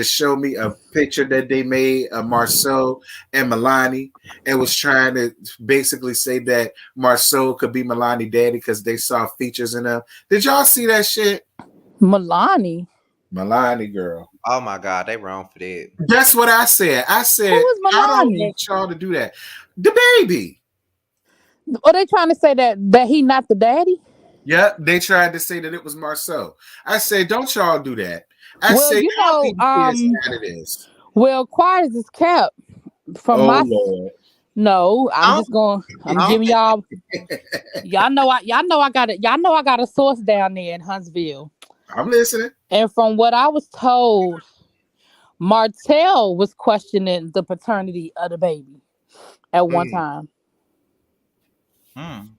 show me a picture that they made of Marceau and Milani and was trying to basically say that Marceau could be Milani daddy because they saw features in them. Did y'all see that shit? Milani girl. Oh my God, they wrong for that. That's what I said. I said I don't want y'all to do that. The baby. Are they trying to say that he not the daddy? Yeah, they tried to say that it was Marceau. I said, don't y'all do that. I well, said, it is. Well, quiet as kept from Lord. No, I I'm don't, just going. I I'm don't giving think y'all. Y'all know I got it. Y'all know I got a source down there in Huntsville. I'm listening. And from what I was told, Martell was questioning the paternity of the baby at one Mm. time. mm.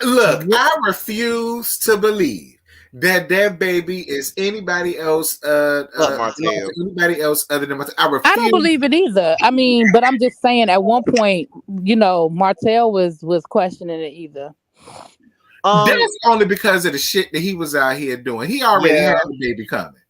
Look, Yeah. I refuse to believe that baby is anybody else. But Belongs Martell. to anybody else other than myself. I I don't refuse. believe it either. I mean, but I'm just saying at one point, Martell was questioning it either. Um, That's only because of the shit that he was out here doing. He already yeah. had the baby coming.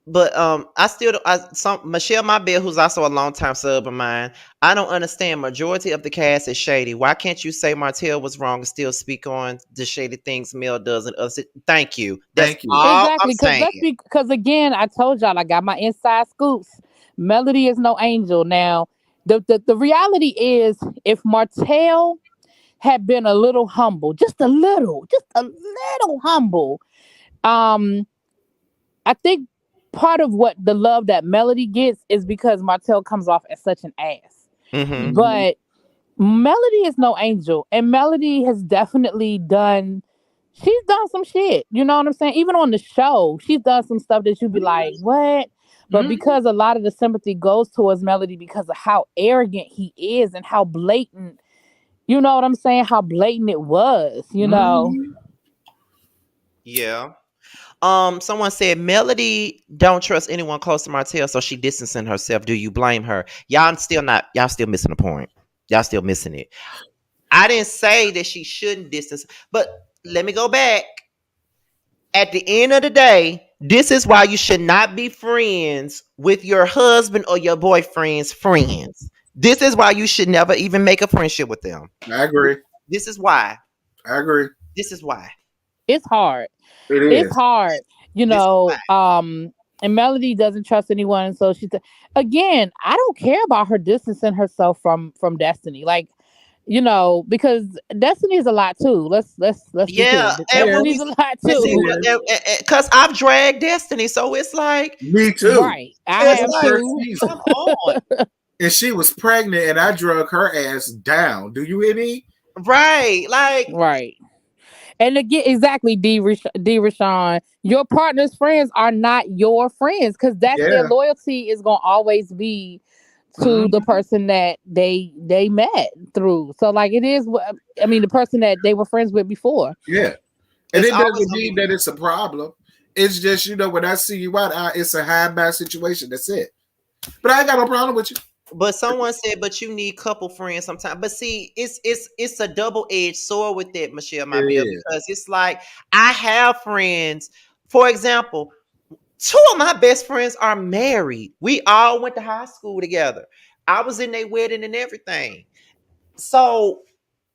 But I still don't, Michelle Mabel, who's also a longtime sub of mine. I don't understand. Majority of the cast is shady. Why can't you say Martell was wrong and still speak on the shady things Mel does and us? Thank you. That's Thank you. all I'm Exactly, saying. because again, I told y'all I got my inside scoops. Melody is no angel. Now, the reality is, if Martell had been a little humble, just a little humble, um, I think part of what the love that Melody gets is because Martell comes off as such an ass. Hmm. But Melody is no angel, and Melody has definitely done. She's done some shit. You know what I'm saying? Even on the show, she's done some stuff that you'd be like, "What?" But Mhm. because a lot of the sympathy goes towards Melody because of how arrogant he is and how blatant, you know what I'm saying? How blatant it was, you know? Mhm. Yeah. Someone said Melody don't trust anyone close to Martell, so she distancing herself. Do you blame her? Y'all still missing the point. Y'all still missing it. I didn't say that she shouldn't distance, but let me go back. At the end of the day, this is why you should not be friends with your husband or your boyfriend's friends. This is why you should never even make a friendship with them. I agree. This is why. I agree. This is why. It's hard. It It's is. hard, This is why. and Melody doesn't trust anyone, so again, I don't care about her distancing herself from Destiny. Like, because Destiny is a lot too. Let's be Yeah, clear. and when Destiny's we a lot and see, too. It is. because I've dragged Destiny, so Me too. Right. I it's have This like, first too. season. come on, And she was pregnant and I drug her ass down. Do you hear me? right? Like, Right. And again, exactly, D. Rashawn, your partner's friends are not your friends because that's their Yeah. loyalty is gonna always be to the Mhm. person that they met through. So like it is I mean the person that they were friends with before. Yeah. And it's it always doesn't gonna mean be. that it's a problem. It's just, when I see you out, it's a high bad situation. That's it. But I ain't got no problem with you. But someone said, but you need couple friends sometimes. But see, it's a double edged sword with that, Michelle It Mabel, is. because it's like I have friends. For example, two of my best friends are married. We all went to high school together. I was in their wedding and everything. So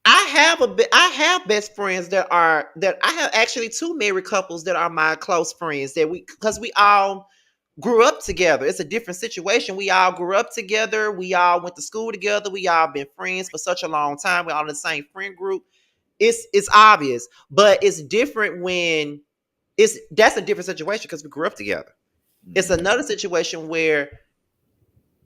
I have best friends that I have actually two married couples that are my close friends that because we all grew up together. It's a different situation. We all grew up together. We all went to school together. We all been friends for such a long time. We're all in the same friend group. It's obvious, but it's different when that's a different situation because we grew up together. It's another situation where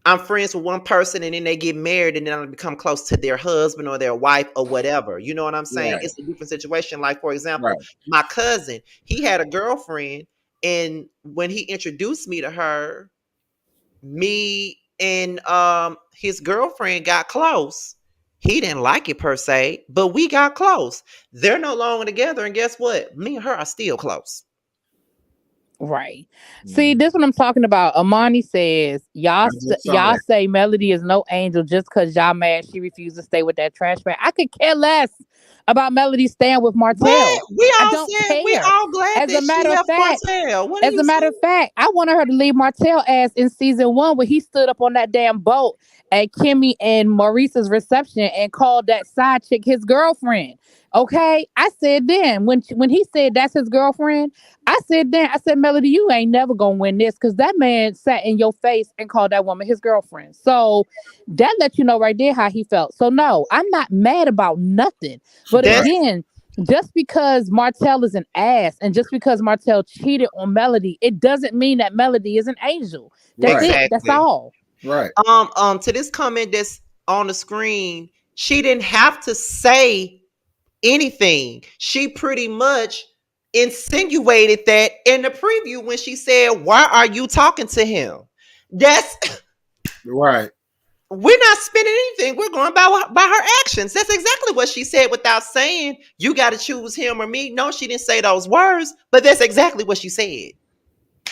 I'm friends with one person and then they get married and then I become close to their husband or their wife or whatever. You know what I'm saying? Right. It's a different situation. Like, for example, Right. my cousin, he had a girlfriend, and when he introduced me to her, me and his girlfriend got close. He didn't like it per se, but we got close. They're no longer together, and guess what? Me and her are still close. Right. See, this what I'm talking about. Amani says, I just saw y'all that. say Melody is no angel just because y'all mad she refused to stay with that trash bag. I could care less about Melody staying with What? Martell. We I all don't said we care. all glad As a that she matter of left fact, Martell. What are As you a matter of saying? fact, I wanted her to leave Martell ass in season 1 when he stood up on that damn boat at Kimmy and Maurice's reception and called that side chick his girlfriend. Okay, I said then when he said that's his girlfriend, I said Melody, you ain't never gonna win this because that man sat in your face and called that woman his girlfriend. So that let you know right there how he felt. So no, I'm not mad about nothing. But Right. That's again, just because Martell is an ass and just because Martell cheated on Melody, it doesn't mean that Melody is an angel. That's Right. it. That's exactly. all. Right. To this comment that's on the screen, she didn't have to say anything. She pretty much insinuated that in the preview when she said, "Why are you talking to him?" That's Right. we're not spinning anything. We're going by her actions. That's exactly what she said without saying you got to choose him or me. No, she didn't say those words, but that's exactly what she said.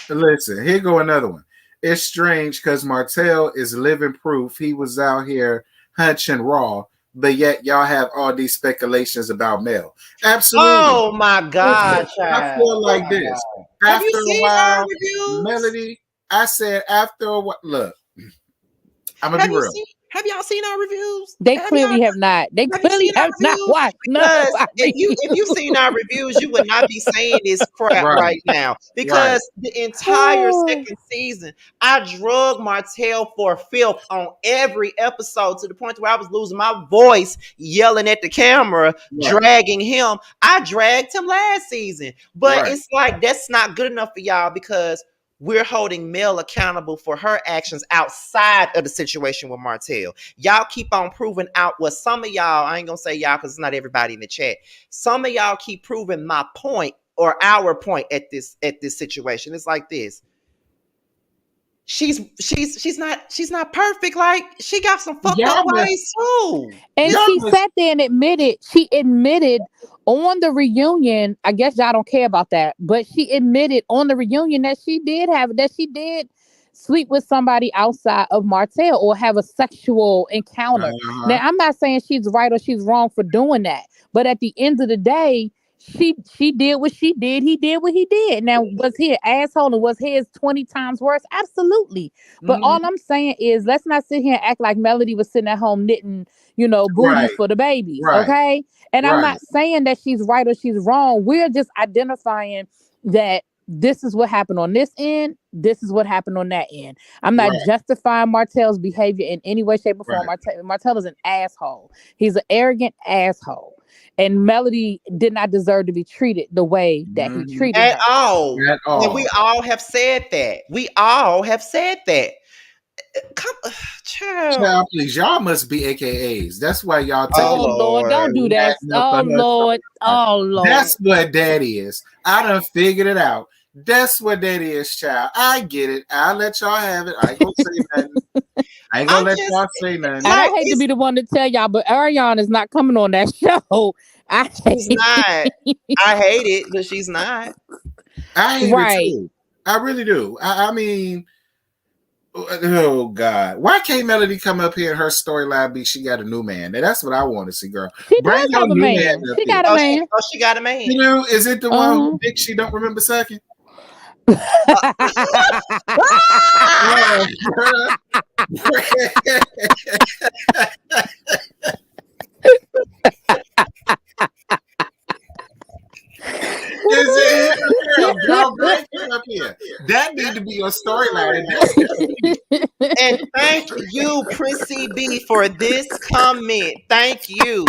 Listen, here go another one. It's strange because Martell is living proof he was out here hunching raw, but yet y'all have all these speculations about Mel. Absolutely. Oh my God, I feel like this. Have you After a seen while, our reviews? Melody, I said after a while, look, I'm gonna be real. Have y'all seen our reviews? They clearly have not. They clearly have not watched none of Because our if you've seen our reviews, you would not be saying this crap right now. Because the entire second season, I drug Martell for filth on every episode to the point where I was losing my voice, yelling at the camera, dragging him. I dragged him last season, but it's like that's not good enough for y'all because we're holding Mel accountable for her actions outside of the situation with Martell. Y'all keep on proving out what some of y'all, I ain't gonna say y'all because it's not everybody in the chat. Some of y'all keep proving my point or our point at this situation. It's like this. She's not perfect. Like she got some fucked up ways too. And she sat there and admitted on the reunion. I guess y'all don't care about that, but she admitted on the reunion that she did sleep with somebody outside of Martell or have a sexual encounter. Now, I'm not saying she's right or she's wrong for doing that, but at the end of the day, she did what she did. He did what he did. Now, was he an asshole and was his 20 times worse? Absolutely. But all I'm saying is let's not sit here and act like Melody was sitting at home knitting, booties for the babies. Okay. And I'm not saying that she's right or she's wrong. We're just identifying that this is what happened on this end. This is what happened on that end. I'm not justifying Martell's behavior in any way, shape, or form. Martell is an asshole. He's an arrogant asshole. And Melody did not deserve to be treated the way that he treated her. At all. And we all have said that. Child, please, y'all must be AKAs. That's why y'all take Lord, don't do that. Oh Lord. That's what that is. I done figured it out. That's what that is, child. I get it. I'll let y'all have it. I ain't gonna say nothing. I ain't gonna let y'all say nothing. I hate to be the one to tell y'all, but Ariana is not coming on that show. She's not. I hate it, but she's not. I hate it too. I really do. I mean, oh God, why can't Melody come up here and her storyline be she got a new man? Now, that's what I want to see, girl. She does have a man. She got a man. She got a man. Is it the one who thinks she don't remember sucking? Up here. That need to be your storyline. And thank you, Prissy B, for this comment. Thank you.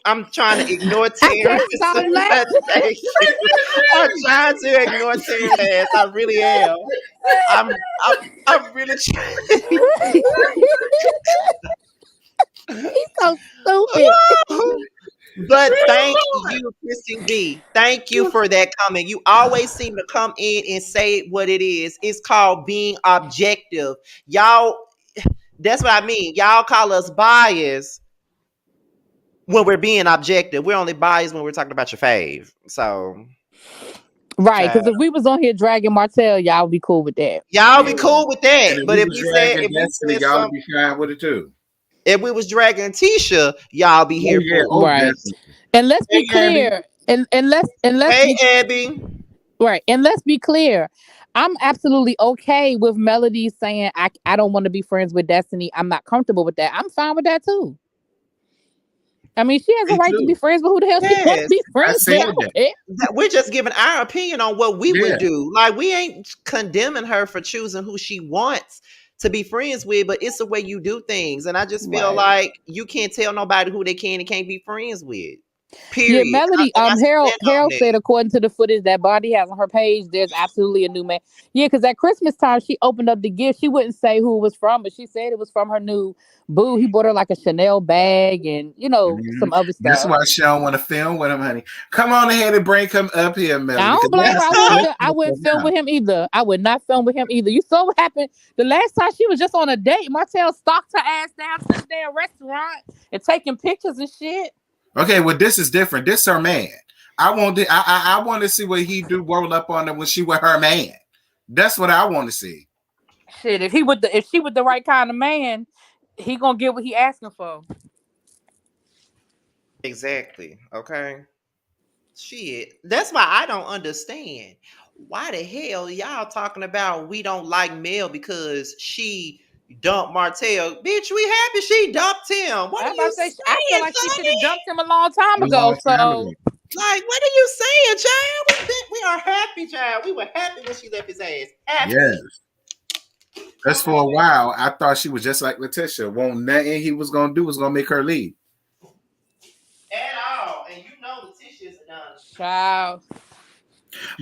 I'm trying to ignore Terry. I'm trying to ignore Terry. I really am. I'm really trying. He's so stupid. But thank you, Kristen B. Thank you for that comment. You always seem to come in and say what it is. It's called being objective. Y'all, that's what I mean. Y'all call us biased when we're being objective. We're only biased when we're talking about your fave. So, right, because if we was on here dragging Martell, y'all would be cool with that. Y'all be cool with that. But if we said y'all would be fine with it too. If we was dragging Tisha, y'all be here for right. And let's be clear. And let's hey, Abby. Right. And let's be clear. I'm absolutely okay with Melody saying I don't want to be friends with Destiny. I'm not comfortable with that. I'm fine with that too. I mean, she has a right to be friends with who the hell she wants to be friends with. We're just giving our opinion on what we would do. Like, we ain't condemning her for choosing who she wants to be friends with, but it's the way you do things. And I just feel like you can't tell nobody who they can and can't be friends with. Period. Melody. And I Harold. stand on Harold that. said, according to the footage that Bonnie has on her page, there's absolutely a new man. Yeah, because at Christmas time, she opened up the gift. She wouldn't say who it was from, but she said it was from her new boo. He bought her like a Chanel bag and Mhm. some other That's stuff. why she don't want to film with him, honey. Come on ahead and bring him up here, I Melody. don't Because blame her. that's I wouldn't for film now. with him either. I would not film with him either. You saw what happened the last time she was just on a date. Martell stalked her ass down to the damn restaurant and taking pictures and shit. Okay, well, this is different. This her man. I want to see what he do roll up on her when she with her man. That's what I want to see. Shit, if she with the right kind of man, he gonna get what he asking for. Exactly. Okay. Shit. That's why I don't understand. Why the hell y'all talking about we don't like Mel because she dumped Martell? Bitch, we happy she dumped him. What I'm are about you to say I feel saying, like she should have Sonny? dumped him a long time A long ago. time ago. So Like, what are you saying, child? We are happy, child. We were happy when she left his ass. Happy. Yes. Because for a Okay. while, I thought she was just like Letitia. Won't nothing he was gonna do was gonna make her leave. At all. And you know Letitia's done. child.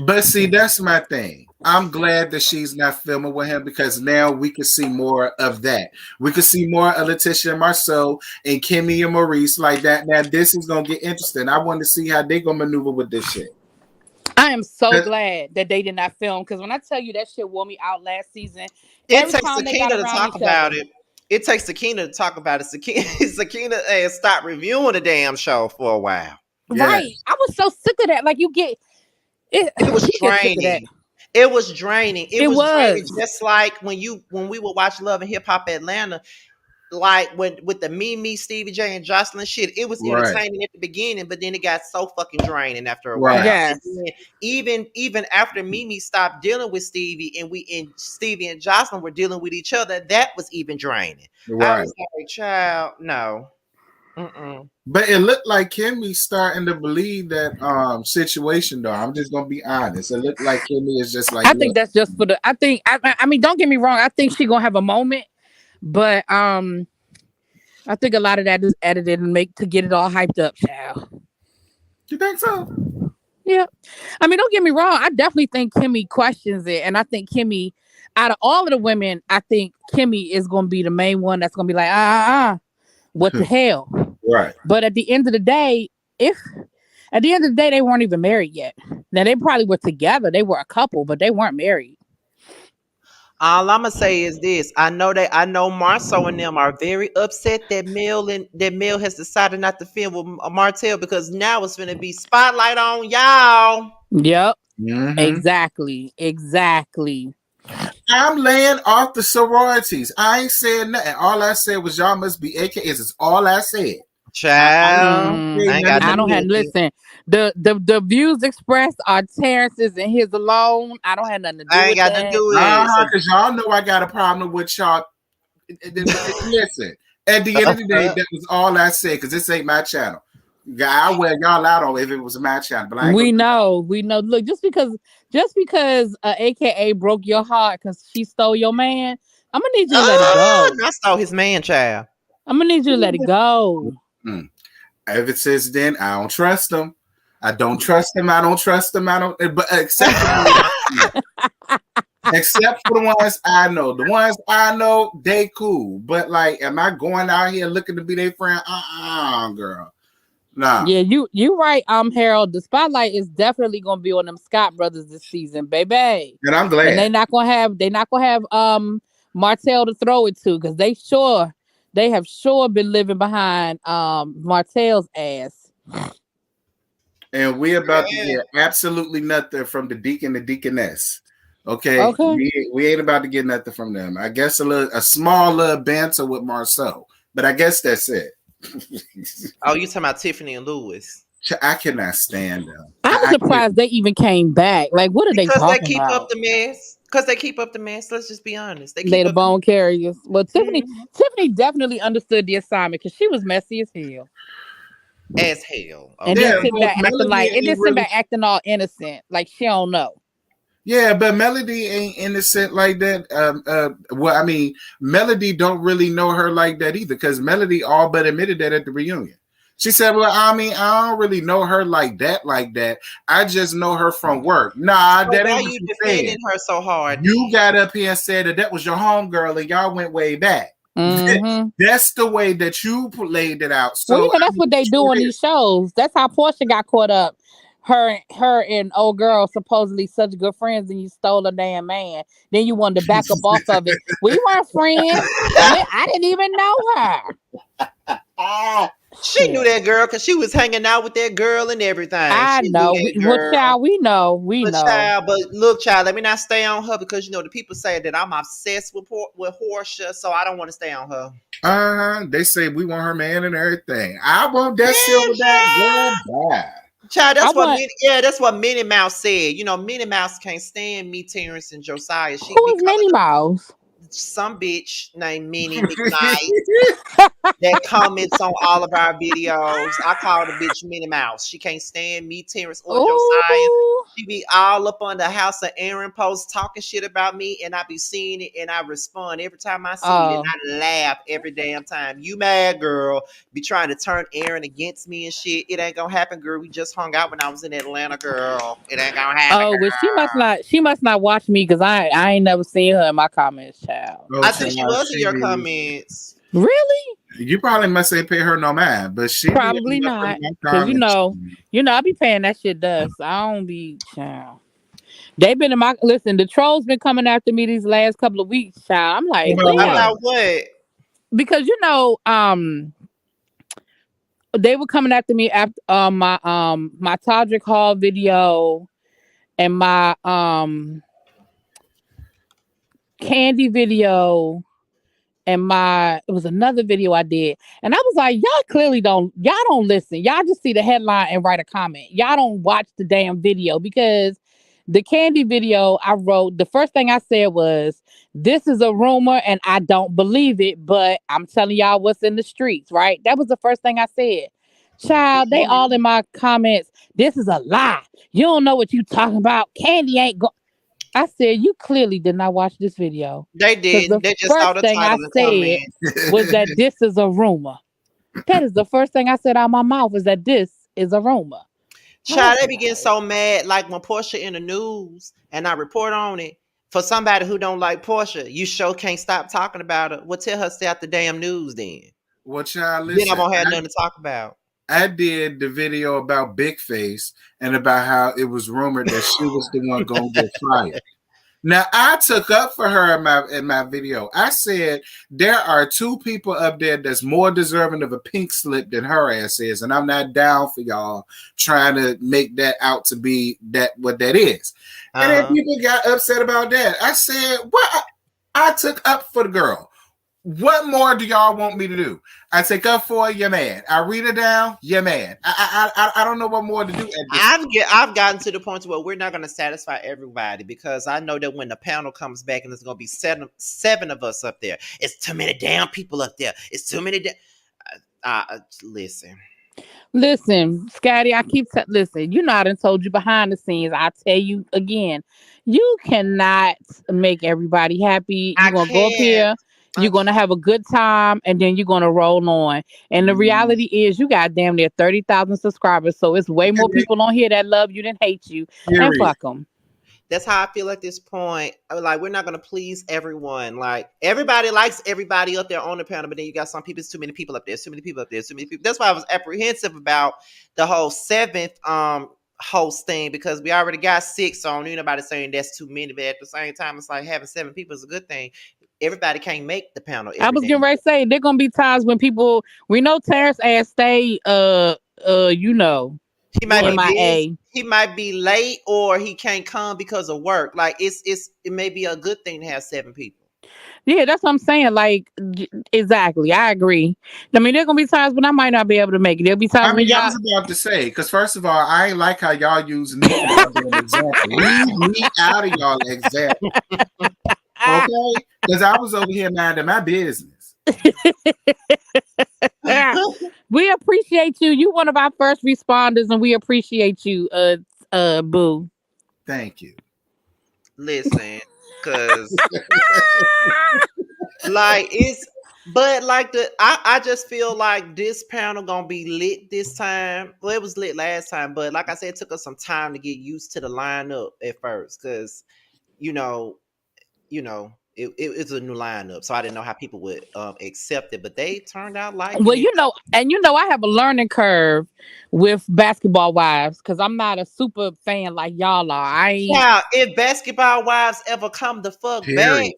But see, that's my thing. I'm glad that she's not filming with him because now we can see more of that. We can see more of Letitia and Marcel and Kimmy and Maurice like that. Now this is gonna get interesting. I want to see how they gonna maneuver with this shit. I am so But glad that they did not film because when I tell you that shit wore me out last season, It every takes time they got Sakina to around talk each other. about it. It takes Sakina to talk about it. Sakina has stopped reviewing the damn show for a while. yes, Right. I was so sick of that. Like you get it It was you get sick of that. draining. It was draining. It It was draining, was. just like when we would watch Love and Hip Hop Atlanta, like with the Mimi, Stevie J, and Jocelyn shit. It was right, entertaining at the beginning, but then it got so fucking draining after a right, while. And Yes. then even after Mimi stopped dealing with Stevie, and Stevie and Jocelyn were dealing with each other, that was even draining. I right. was like, child, no. Mm-mm. But it looked like Kimmy starting to believe that situation though. I'm just gonna be honest. It looked like Kimmy is just like, I think look, that's just for the I mean, don't get me wrong, I think she gonna have a moment, but I think a lot of that is edited and make to get it all hyped up, child. you think so? Yeah. I mean, don't get me wrong. I definitely think Kimmy questions it. And I think Kimmy, out of all of the women, I think Kimmy is going to be the main one that's going to be like, what the hell? Right. But at the end of the day, they weren't even married yet. Now, they probably were together. They were a couple, but they weren't married. All I'm gonna say is this: I know Marceau and them are very upset that Mel has decided not to film with Martell because now it's gonna be spotlight on y'all. Yep. Mm-hmm. Exactly. I'm laying off the sororities. I ain't saying nothing. All I said was y'all must be AKAs. It's all I said. Child, Mm, I ain't got I nothing don't to have do with it. listen. The views expressed are Terrence's and his alone. I don't have nothing to do I ain't with got nothing to that. do with it. So, Because y'all know I got a problem with y'all. Listen, at the end of the day, that was all I said because this ain't my channel. I wear y'all out on if it was my channel, but I ain't We gonna know. Look, just because AKA broke your heart because she stole your man, I'm gonna need you to let it go. I saw his man child. I'm gonna need you to let it go. Ever since then, I don't trust him. I don't trust him. I don't trust him. I don't. But except for the ones I know. The ones I know, they cool. But like, am I going out here looking to be their friend? Girl. Nah. Yeah, you right. Harold. The spotlight is definitely gonna be on them Scott brothers this season, baby. And I'm glad. And they not gonna have Martell to throw it to because they have sure been living behind Martell's ass. And we're about to get absolutely nothing from the deacon and deaconess. Okay. We ain't about to get nothing from them. I guess a small little banter with Marcel, but I guess that's it. Oh, you talking about Tiffany and Lewis? I cannot stand them. I'm surprised they even came back. Like, what are they talking about? Because they keep up the mess. Because they keep up the mess. Let's just be honest. They the bone carriers. Well, Tiffany definitely understood the assignment because she was messy as hell. As hell. Okay. And then sit back acting all innocent, like she don't know. Yeah, but Melody ain't innocent like that. Well, I mean, Melody don't really know her like that either, because Melody all but admitted that at the reunion. She said, well, I mean, I don't really know her like that. I just know her from work. Nah, So that why ain't what you you defending said. her so hard? You got up here and said that was your homegirl and y'all went way back. Mm-hmm. That's the way that you laid it out. Well, So, that's what they do on these shows. That's how Portia got caught up. Her and old girl supposedly such good friends, and you stole a damn man. Then you wanted to back up off of it. We weren't friends. I didn't even know her. She knew that girl because she was hanging out with that girl and everything. I She know. knew that Well, girl. child, we know. But look, child, let me not stay on her because the people say that I'm obsessed with Portia, so I don't want to stay on her. They say we want her man and everything. I want that silver that girl bad. Child, that's what Minnie Mouse said. Minnie Mouse can't stand me, Terrence, and Josiah. Who is Minnie Mouse? Some bitch named Minnie McKnight that comments on all of our videos. I call the bitch Minnie Mouse. She can't stand me, Terrence, or Josiah. She be all up on the House of Aaron post talking shit about me, and I be seeing it, and I respond every time I see it, and I laugh every damn time. You mad, girl? Be trying to turn Aaron against me and shit. It ain't gonna happen, girl. We just hung out when I was in Atlanta, girl. It ain't gonna happen. Oh, girl. but she must not watch me because I ain't never seen her in my comments, child. I think she was in your comments. Really? You probably must ain't pay her no mind, but she probably not. Because I be paying that shit dust. I don't be child. They've been in my the trolls been coming after me these last couple of weeks, child. I'm like, about what? Because they were coming after me after my Todrick Hall video and my Candy video. And it was another video I did. And I was like, y'all don't listen. Y'all just see the headline and write a comment. Y'all don't watch the damn video because the Candy video I wrote, the first thing I said was, this is a rumor and I don't believe it, but I'm telling y'all what's in the streets, right? That was the first thing I said. Child, they all in my comments, this is a lie. You don't know what you talking about. Candy ain't going. I said, you clearly did not watch this video. They did. They just saw the title and said was that this is a rumor. That is the first thing I said out of my mouth was that this is a rumor. Child, they be getting so mad. Like when Portia in the news and I report on it, for somebody who don't like Portia, you sure can't stop talking about her. Well, tell her stay out the damn news then. Well, child, listen. Then I won't have nothing to talk about. I did the video about Big Face and about how it was rumored that she was the one going to get fired. Now, I took up for her in my video. I said, there are two people up there that's more deserving of a pink slip than her ass is, and I'm not down for y'all trying to make that out to be what that is. And then people got upset about that. I said, well, I took up for the girl. What more do y'all want me to do? I take up for her, you're mad. I read it down, you're mad. I don't know what more to do. I've gotten to the point where we're not going to satisfy everybody because I know that when the panel comes back and there's going to be seven of us up there, it's too many damn people up there. It's too many. Listen, Scotty, I keep listen. You know I done told you behind the scenes. I tell you again, you cannot make everybody happy. You're gonna go up here. You're going to have a good time, and then you're going to roll on. And the reality is you got damn near 30,000 subscribers, so it's way more people on here that love you than hate you. And fuck them. That's how I feel at this point. Like, we're not going to please everyone. Like, everybody likes everybody up there on the panel, but then you got some people, it's too many people up there, too many people up there, too many people. That's why I was apprehensive about the whole seventh host thing because we already got 6, so I don't need nobody saying that's too many, but at the same time, it's like having 7 people is a good thing. Everybody can't make the panel. I was getting ready to say there gonna be times when we know Terrence ass stay he might be late or he can't come because of work. Like it may be a good thing to have 7 people. Yeah, that's what I'm saying. Like, exactly. I agree. I mean, there's gonna be times when I might not be able to make it. There'll be times when I was about to say, because first of all, I ain't like how y'all use me as an example. Leave me out of y'all example. Okay? Because I was over here minding my business. We appreciate you. You one of our first responders, and we appreciate you, Boo. Thank you. Listen, because like But like I just feel like this panel gonna be lit this time. Well, it was lit last time, but like I said, it took us some time to get used to the lineup at first, because you know, it's a new lineup, so I didn't know how people would accept it, but they turned out liking Well, it. I have a learning curve with Basketball Wives because I'm not a super fan like y'all are. I ain't Now, if Basketball Wives ever come the fuck back, Period.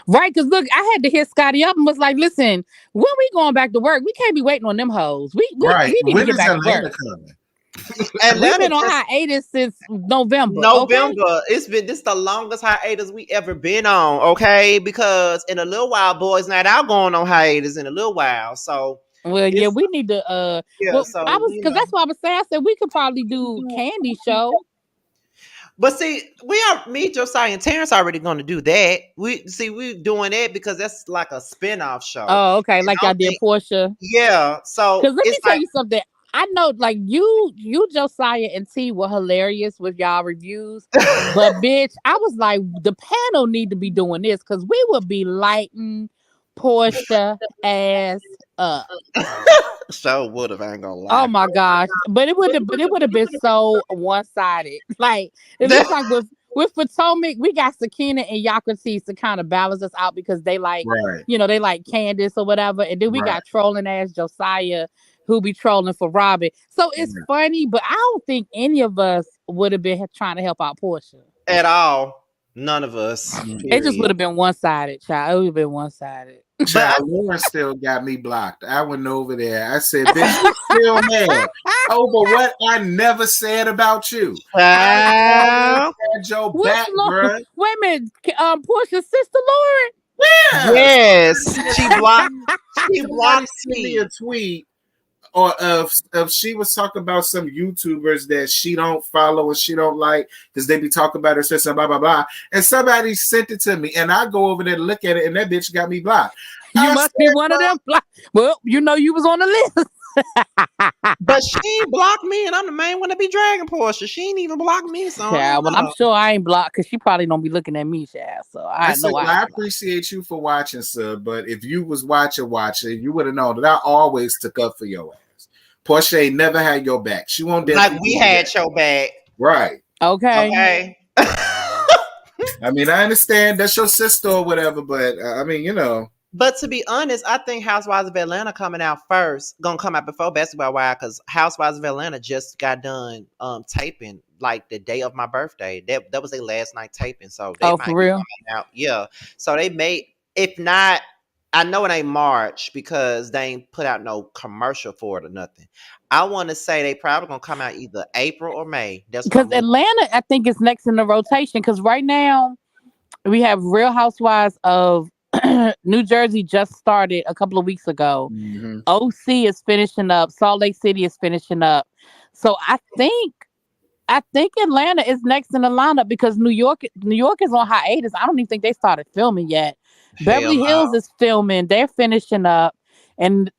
right. Because look, I had to hit Scotty up and was like, "Listen, when we going back to work, we can't be waiting on them hoes. Right. We need to When get is back to Atlanta work. coming? We've Atlanta been on just hiatus since November. Okay, November. It's been this the longest hiatus we ever been on. Okay, because in a little while, Boys Night Out going on hiatus in a little while. So well, yeah, it's we need to. yeah. Well, I So was because that's what I was saying. I said we could probably do Candy Show. but see, we are me, Josiah, and Terrence already going to do that. We doing it because that's like a spinoff show. Oh, okay, And like I I don't did think, Portia. yeah. So Because let me it's tell like you something. I know, like you, Josiah and T were hilarious with y'all reviews, but bitch, I was like, the panel need to be doing this because we would be lighting Portia ass up. show would have. I ain't gonna Oh lie. my gosh! But it would have been so one sided. Like it looks like with Potomac, we got Sakina and Yakutis to kind of balance us out because they like, Right. they like Candace or whatever, and then we Right. got trolling ass Josiah who be trolling for Robin. So it's Yeah. funny, but I don't think any of us would have been trying to help out Portia. At all. None of us. It just would Period. have been one sided, child. It would have been one sided. But Child, Lauren still got me blocked. I went over there. I said, bitch, you still mad over what I never said about you. I child, always had your What's back, Lauren? bruh. Wait a minute, Portia's sister Lauren. Yeah. yes, she blocked. She Somebody blocked sent me me. a tweet or of she was talking about some YouTubers that she don't follow and she don't like because they be talking about her sister, blah blah blah. And somebody sent it to me, and I go over there to look at it, and that bitch got me blocked. You I must be one of them. Well, you was on the list. But she ain't blocked me, and I'm the main one to be dragging Portia. She ain't even blocked me, so I Yeah, don't well, I'm know. sure I ain't blocked because she probably don't be looking at me, child. So I I said, know well, I I ain't blocked. appreciate you for watching, sir, but if you was watching, you would have known that I always took up for your ass. Portia ain't never had your back. She won't Like definitely we do had that. your back, Right. Okay. okay? I mean, I understand that's your sister or whatever, but I mean, But to be honest, I think Housewives of Atlanta coming out first, gonna come out before Basketball Wives, because Housewives of Atlanta just got done taping like the day of my birthday. That was their last night taping, so they Oh, might for be real? coming out. Yeah, so they may, if not, I know it ain't March because they ain't put out no commercial for it or nothing. I want to say they probably gonna come out either April or May. That's what Because I'm looking. Atlanta, I think, is next in the rotation. Because right now we have Real Housewives of New Jersey just started a couple of weeks ago. Mhm. OC is finishing up. Salt Lake City is finishing up. So I think Atlanta is next in the lineup because New York is on hiatus. I don't even think they started filming yet. Hell Beverly no. Hills is filming. They're finishing up. And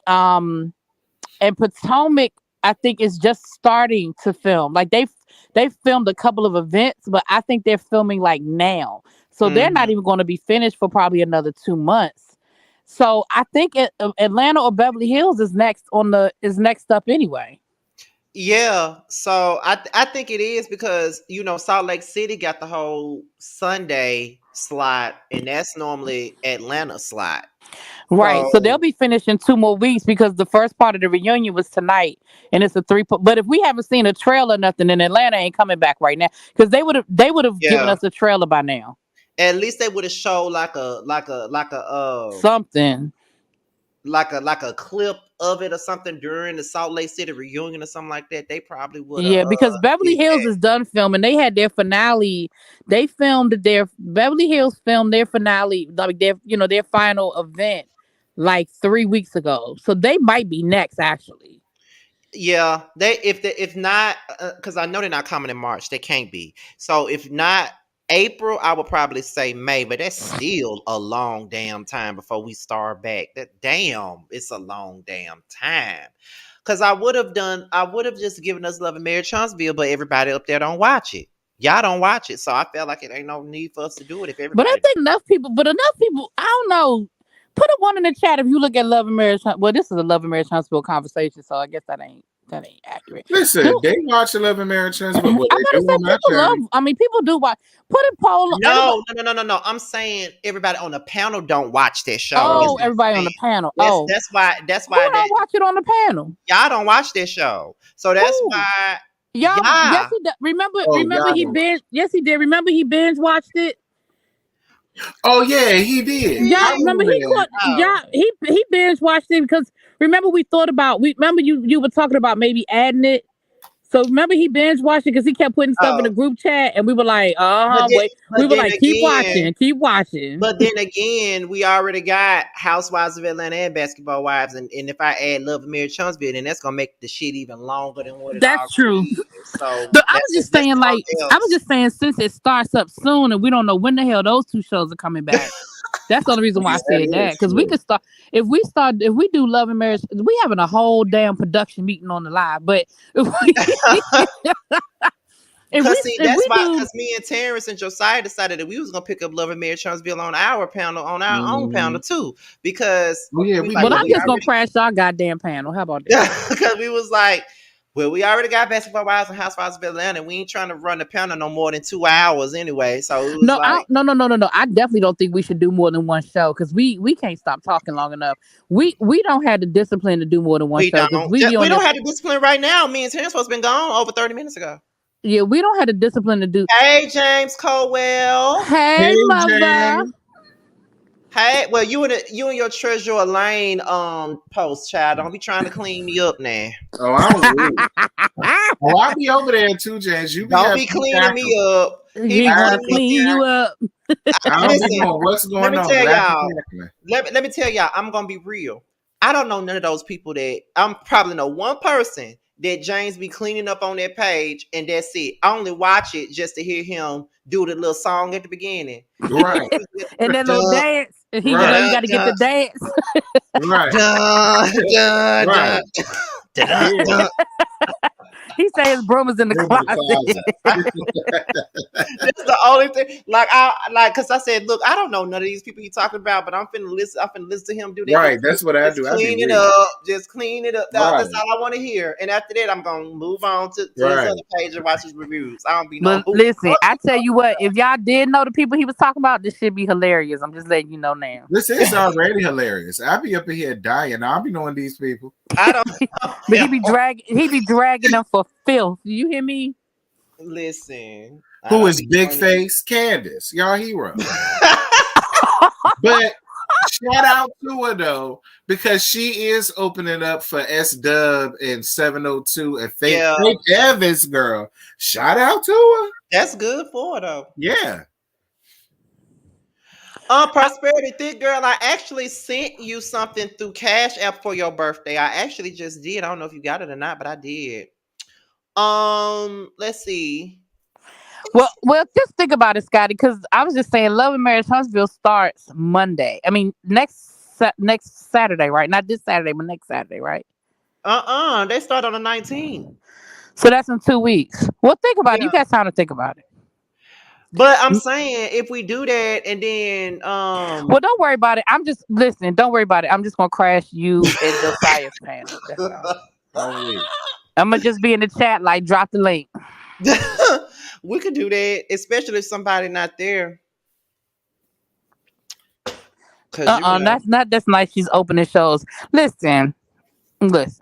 Potomac, I think, is just starting to film. Like they filmed a couple of events, but I think they're filming like now. So they're not even going to be finished for probably another 2 months. So I think Atlanta or Beverly Hills is next up anyway. Yeah, so I think it is because Salt Lake City got the whole Sunday slot, and that's normally Atlanta slot. Right. So they'll So be finished in 2 more weeks because the first part of the reunion was tonight, and it's a three. But if we haven't seen a trailer, nothing, then Atlanta ain't coming back right now because they would have given yeah, us a trailer by now. at least they would have showed Something. like a clip of it or something during the Salt Lake City reunion or something like that. They probably would have Yeah, because Beverly did Hills that. is done filming. They had their finale. They filmed their Beverly Hills filmed their finale, like their final event, like 3 weeks ago. So they might be next, actually. Yeah, if not, because I know they're not coming in March. They can't be. So if not April, I would probably say May, but that's still a long damn time before we start back. It's a long damn time. Because I would have just given us Love and Marriage Huntsville, but everybody up there don't watch it. Y'all don't watch it, so I felt like it ain't no need for us to do it if But I everybody. think enough people. I don't know. Put a one in the chat if you look at Love and Marriage. Well, this is a Love and Marriage Huntsville conversation, so I guess that ain't accurate. Listen, they watch 11 Marriage Huntsville. What I'm they gonna do say on my people love. channel. I mean, people do watch. Put a poll. No. I'm saying everybody on the panel don't watch that show. Oh, That's everybody on the panel. Oh, that's why who don't watch it on the panel? y'all don't watch that show. So that's Who? why Y'all, Yeah. yes, he did. Remember y'all he don't. binge. Yes, he did. Remember he binge watched it. Oh yeah, he did. Yeah, I remember he that. caught. Yeah, he binge watched it because remember we thought about. Remember you were talking about maybe adding it. So remember he binge watched it because he kept putting stuff in the group chat, and we were like, wait. We were like, keep watching. But then again, we already got Housewives of Atlanta and Basketball Wives, and if I add Love and Marriage Huntsville, then that's gonna make the shit even longer than what it That's true. is. So I was just saying, like, else. I was just saying, since it starts up soon, and we don't know when the hell those two shows are coming back. That's the only reason why I said that. Because we could start if we do Love and Marriage, we having a whole damn production meeting on the live. But if because me and Terrence and Josiah decided that we was gonna pick up Love and Marriage Huntsville on our panel, on our own panel too. Because I'm just gonna crash our goddamn panel. How about that? Because we was like, well, we already got Basketball Wives and Housewives of Atlanta, and we ain't trying to run the panel no more than 2 hours anyway. So it was no. I definitely don't think we should do more than one show because we can't stop talking long enough. We don't have the discipline to do more than one show. We don't have the discipline right now. Me and Terrence supposed to been gone over 30 minutes ago. Yeah, we don't have the discipline to do. Hey, James Colwell. Hey, mother. James. Hey, well, you and your Treasure Lane post, child. Don't be trying to clean me up now. Oh, I'll be over there too, James. You don't be cleaning me up. He gonna clean you up. What's going on? Let me tell y'all. I'm gonna be real. I don't know none of those people that I'm probably know one person that James be cleaning up on that page, and that's it. I only watch it just to hear him do the little song at the beginning. Right. And that little dance. You got to get the dance. Right. He said his broom is in the closet. That's the only thing. Cause I said, look, I don't know none of these people you talking about, but I'm finna listen to him do that. Right, that's what I do. Clean it up. Just clean it up. That's all I want to hear. And after that, I'm gonna move on to his other page and watch his reviews. I don't be no. Listen, I tell you what, if y'all did know the people he was talking about, this should be hilarious. I'm just letting you know now. This is already hilarious. I'll be up in here dying. I'll be knowing these people. I don't. But he be dragging them for filth. Do you hear me? Listen. Who is Big Face? Candace, y'all hero. But shout out to her though, because she is opening up for S-Dub and 702 and Faith Evans, girl. Shout out to her. That's good for her though. Yeah. Prosperity Thick Girl, I actually sent you something through Cash App for your birthday. I actually just did. I don't know if you got it or not, but I did. Let's see. Well, just think about it, Scotty, because I was just saying Love and Marriage Huntsville starts Monday. I mean, next Saturday, right? Not this Saturday, but next Saturday, right? They start on the 19th. So that's in 2 weeks. Well, think about it. You got time to think about it. But I'm saying if we do that and then well, don't worry about it. I'm just listening. Don't worry about it. I'm just gonna crash you and Josiah's panel. That's all. I'm gonna just be in the chat, like drop the link. We could do that, especially if somebody not there. That's nice. She's opening shows. Listen. Candace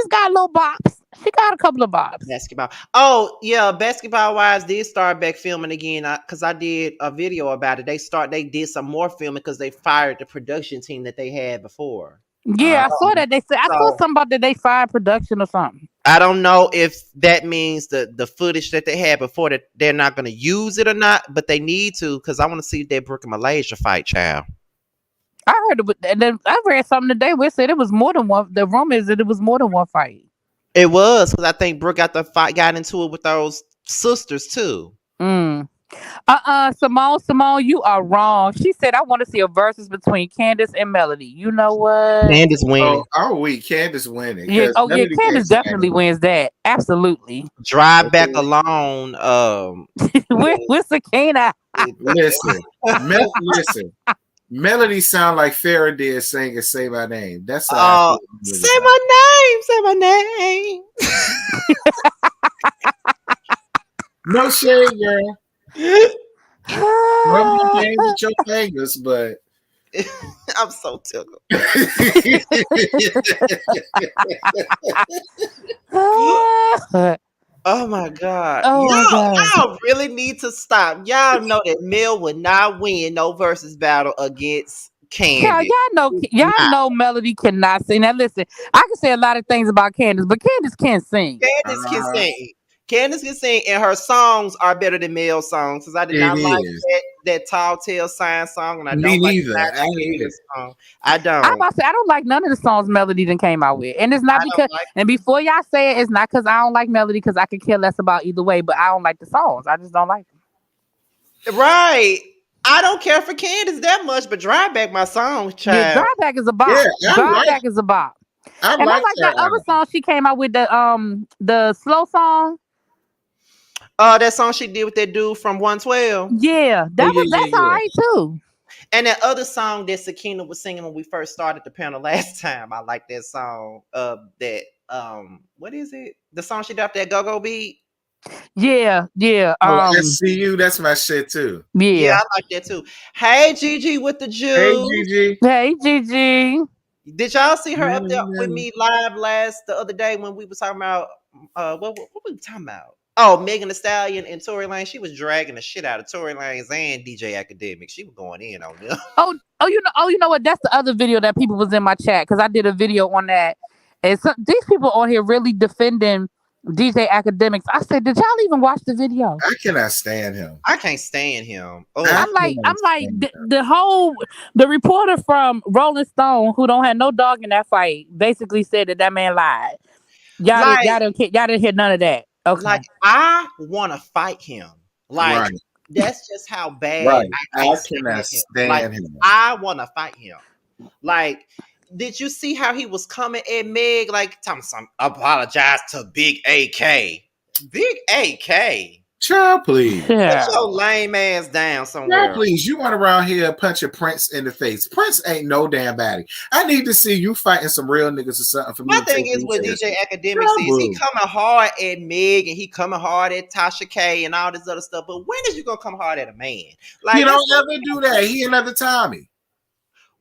got a little bops. She got a couple of bops. Basketball. Oh yeah, Basketball Wives did start back filming again because I did a video about it. They did some more filming because they fired the production team that they had before. Yeah, I saw that. They said I saw something about that they fired production or something. I don't know if that means the footage that they had before that they're not going to use it or not, but they need to because I want to see that Brooke and Malaysia fight, child. I heard it, and then I read something today where it said it was more than one. The rumor is that it was more than one fight. It was because I think Brooke got into it with those sisters too. Simone, you are wrong. She said I want to see a versus between Candace and Melody. You know what? Candace winning. Candace winning. Yeah, Candace definitely wins that. Absolutely. Drive back alone. with Sakina. Listen. Melody sound like Faraday singing "Say My Name." That's how I feel. Say my name. No shade, girl. Rub your hands with your fingers, but I'm so tickled. Oh my God. Oh my God. Y'all really need to stop. Y'all know that Mel would not win no versus battle against Candy. Y'all know Melody cannot sing. Now listen, I can say a lot of things about Candace, but Candace can't sing. Candace can sing. Candace can sing, and her songs are better than Mel's songs. Because I did not like that Tall Tale Sign song, and I don't like the song. I don't. I'm about to say I don't like none of the songs Melody done came out with, and it's not because. And before y'all say it, it's not because I don't like Melody, because I could care less about either way. But I don't like the songs. I just don't like them. Right. I don't care for Candace that much, but Drive Back my song, child. Yeah, Drive Back is a bop. Yeah, Drive Back is a bop. I like that other song she came out with, the slow song. That song she did with that dude from 112. Yeah, that's all right too. And that other song that Sakina was singing when we first started the panel last time, I like that song. What is it? The song she did after that Go-Go beat. Yeah. SCU, that's my shit too. Yeah, I like that too. Hey Gigi with the Jews. Hey Gigi. Did y'all see her up there with me live the other day when we were talking about what were we talking about? Oh, Megan Thee Stallion and Tory Lanez. She was dragging the shit out of Tory Lanez and DJ Academic. She was going in on them. You know what? That's the other video that people was in my chat, because I did a video on that. And these people on here really defending DJ Academics. I said, did y'all even watch the video? I cannot stand him. I can't stand him. Oh, I'm like the reporter from Rolling Stone, who don't have no dog in that fight, basically said that man lied. Y'all didn't hear none of that. Okay. Like, I want to fight him. Like, that's just how bad I cannot stand him. I want to fight him. Like, did you see how he was coming at Meg? Like, telling some apologize to Big AK. Big AK. Child, please. Yeah. Put your lame ass down somewhere. Child, please. You went around here punching Prince in the face. Prince ain't no damn baddie. I need to see you fighting some real niggas or something for me. My thing is with DJ Academics is he coming hard at Meg and he coming hard at Tasha K and all this other stuff. But when is you gonna come hard at a man? Like, he don't ever do that. He another Tommy.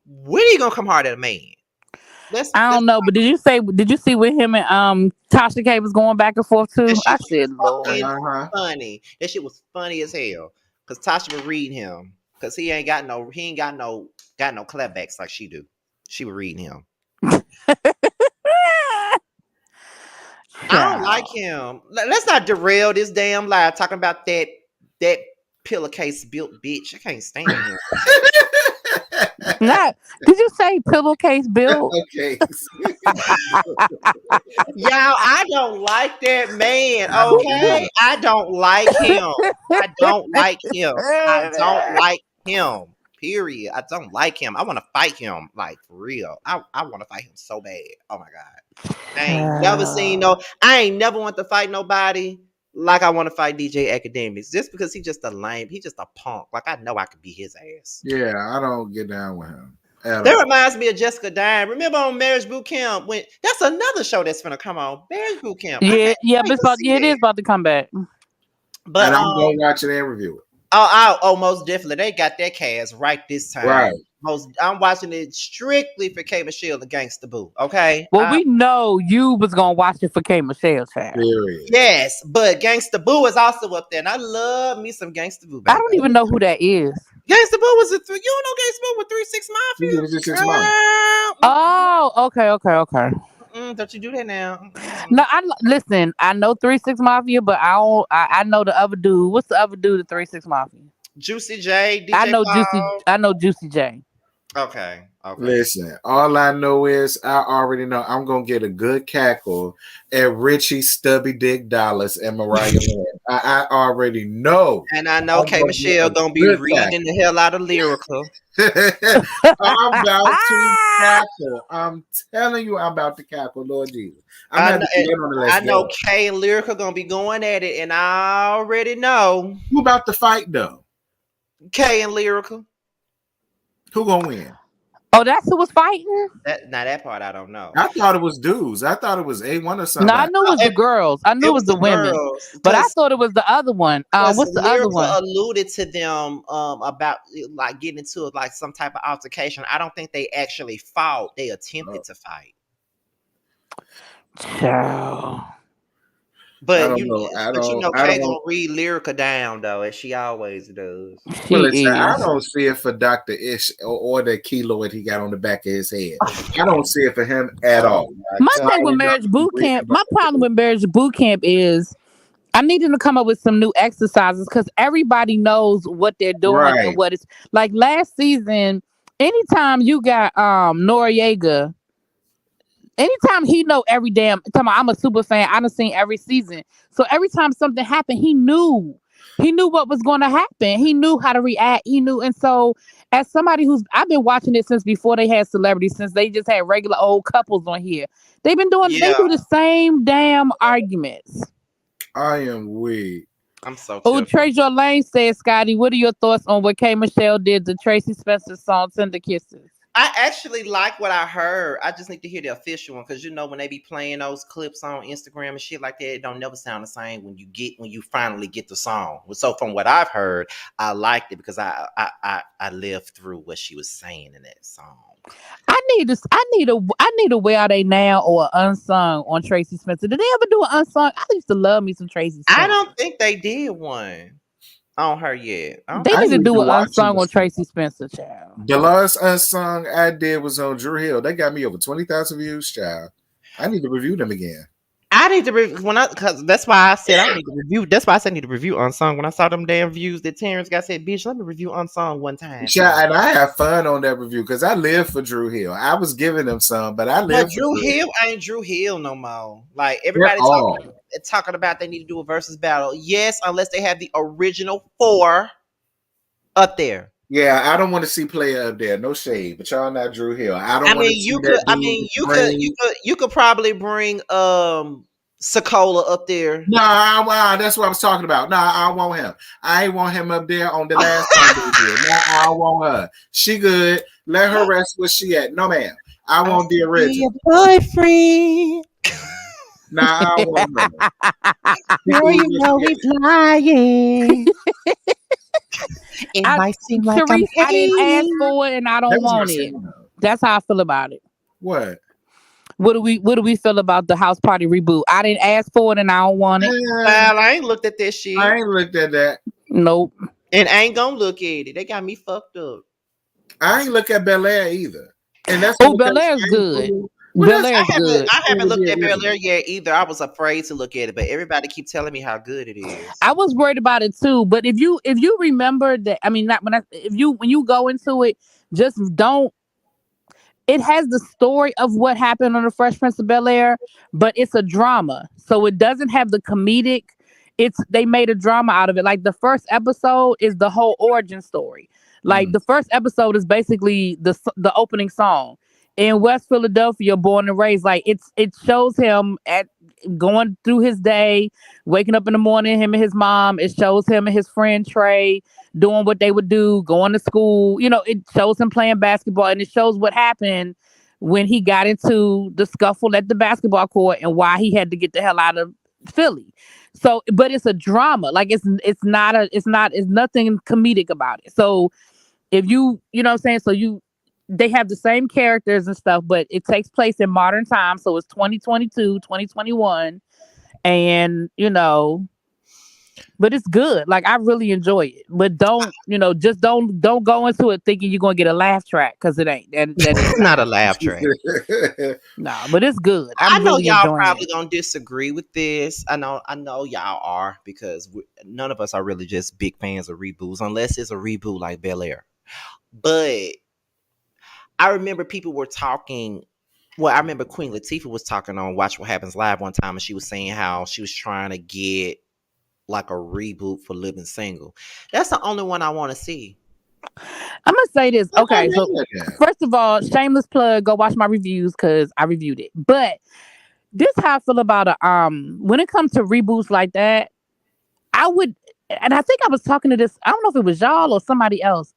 When are you gonna come hard at a man? I don't know, but did you see with him and Tasha K was going back and forth too? I said, Lord, funny. That shit was funny as hell. Cause Tasha would read him, cause he ain't got no clapbacks like she do. She would read him. I don't like him. Let's not derail this damn live talking about that pillowcase built bitch. I can't stand him. Did you say pillowcase built? Okay. Y'all, I don't like that man. Okay, I don't like him. I don't like him. I don't like him. Period. I don't like him. I want to fight him, like, for real. I want to fight him so bad. Oh my God. I ain't never want to fight nobody like I want to fight DJ Academics, just because he's just a lame. He's just a punk. Like, I know I could be his ass. Yeah, I don't get down with him. That reminds me of Jessica Dine. Remember on Marriage Boot Camp? When that's another show that's gonna come on. Marriage Boot Camp. Yeah, it is about to come back. But I'm gonna watch it and review it. Oh, most definitely. They got that cast right this time. Right. I'm watching it strictly for K. Michelle, the Gangsta Boo. Okay. Well, we know you was gonna watch it for K. Michelle, child. Yes, but Gangsta Boo is also up there, and I love me some Gangsta Boo. I don't even know who that is. Gangsta Boo was you don't know Gangsta Boo with 3 6 Mafia? Oh, okay. Don't you do that now? No, listen. I know 3 6 Mafia, but I don't. I know the other dude. What's the other dude? The 3 6 Mafia. Juicy J. DJ I know Juicy J. Okay. Listen, all I know is I already know I'm gonna get a good cackle at Richie Stubby Dick Dollars and Mariah Lynn. I already know. And I know K. Michelle gonna be reading the hell out of Lyrical. I'm about to cackle. I'm telling you, I'm about to cackle, Lord Jesus. I know K and Lyrical gonna be going at it, and I already know who about to fight though. K and Lyrical. Who gonna win? Oh, that's who was fighting? That part I don't know. I thought it was dudes. I thought it was A1 or No, I somebody. knew it was the girls. I knew It it was was the the women. girls But I because thought it was the other one. What's the other Lyrica one? alluded to them about like getting into like some type of altercation. I don't think they actually fought. They attempted to fight. Child. I But don't know. I Kay don't. gonna read Lyrica down though, as she always does. Well, She listen, I is. don't see it for Dr. Ish or the keloid he got on the back of his head. I don't see it for him at all. My So I thing with ain't marriage gonna boot read camp, about my problem with marriage boot camp is I need them to come up with some new exercises because everybody knows what they're doing and Right. what it's like last season. Anytime you got Noriega, anytime he know every damn talking about, I'm a super fan. I done seen every season. So every time something happened, he knew. He knew what was going to happen. He knew how to react. He knew. And so as somebody who's I've been watching it since before they had celebrities, since they just had regular old couples on here. They Yeah, do the same damn arguments. I am weak. I'm so Oh, tickled. Trey Lane said, Scotty, what are your thoughts on what K. Michelle did to Tracy Spencer's song Tender Kisses? I actually like what I heard. I just need to hear the official one because when they be playing those clips on Instagram and shit like that, it don't never sound the same when you finally get the song. So from what I've heard, I liked it because I lived through what she was saying in that song. I need a Where Are They Now or an unsung on Tracy Spencer. Did they ever do an unsung? I used to love me some Tracy Spencer. I don't think they did one on her yet. They I need to need do to an watch unsung this. on Tracy Spencer, child. The last unsung I did was on Drew Hill. They got me over 20,000 views, child. I need to review them again. I need to because that's why I said I need to review. That's why I said I need to review Unsung. When I saw them damn views that Terrence got, said, "Bitch, let me review Unsung one time." Child, and I have fun on that review because I live for Drew Hill. I was giving them some, but I live But for Drew Hill ain't Drew Hill no more. Like They're everybody all. talking about they need to do a versus battle. Yes, unless they have the original 4 up there. Yeah, I don't want to see player up there. No shade, but y'all not Drew Hill. I don't I want to mean, see you that could. I dude mean, bring. you could probably bring Sokola up there. No, that's what I was talking about. No, I want him. I ain't want him up there on the last time they did. No, I don't want her. She good. Let her rest where she at. No, ma'am. I want the original. Boyfriend. Nah, I don't want her. Girl, you know he's lying. It might seem like I'm Sharice, I didn't ask hating. for it and I don't That was my want it. signal. That's how I feel about it. What? What do we feel about the house party reboot? I didn't ask for it and I don't want it. Well, I ain't looked at this shit. I ain't looked at that. Nope. And I ain't gonna look at it. They got me fucked up. I ain't look at Bel Air either. And that's Oh, Bel Air's good. Bel Air's good. I haven't looked at Bel Air yet either. I was afraid to look at it, but everybody keep telling me how good it is. I was worried about it too, but if you remember that, I mean, not when when you go into it, just don't. It has the story of what happened on the Fresh Prince of Bel Air, but it's a drama, so it doesn't have the comedic. They made a drama out of it. Like the first episode is the whole origin story. Like the first episode is basically the opening song in West Philadelphia, born and raised. Like it shows him at going through his day, waking up in the morning, him and his mom. It shows him and his friend Trey doing what they would do, going to school. You know, it shows him playing basketball, and it shows what happened when he got into the scuffle at the basketball court and why he had to get the hell out of Philly. So, but it's a drama. Like it's nothing comedic about it. So if you know what I'm saying? So they have the same characters and stuff, but it takes place in modern times. So it's 2022, 2021. And, but it's good. Like I really enjoy it. But don't go into it thinking you're gonna get a laugh track because it ain't. That It's not a laugh track. No, but it's good. I know really y'all enjoying probably it. gonna disagree with this. I know y'all are because none of us are really just big fans of reboots unless it's a reboot like Bel Air. But I remember people were talking. Well, I remember Queen Latifah was talking on Watch What Happens Live one time, and she was saying how she was trying to get like a reboot for Living Single. That's the only one I want to see. I'm gonna say this. Okay, so first of all, shameless plug. Go watch my reviews because I reviewed it. But this how I feel about it. When it comes to reboots like that, I would, and I think I was talking to this. I don't know if it was y'all or somebody else.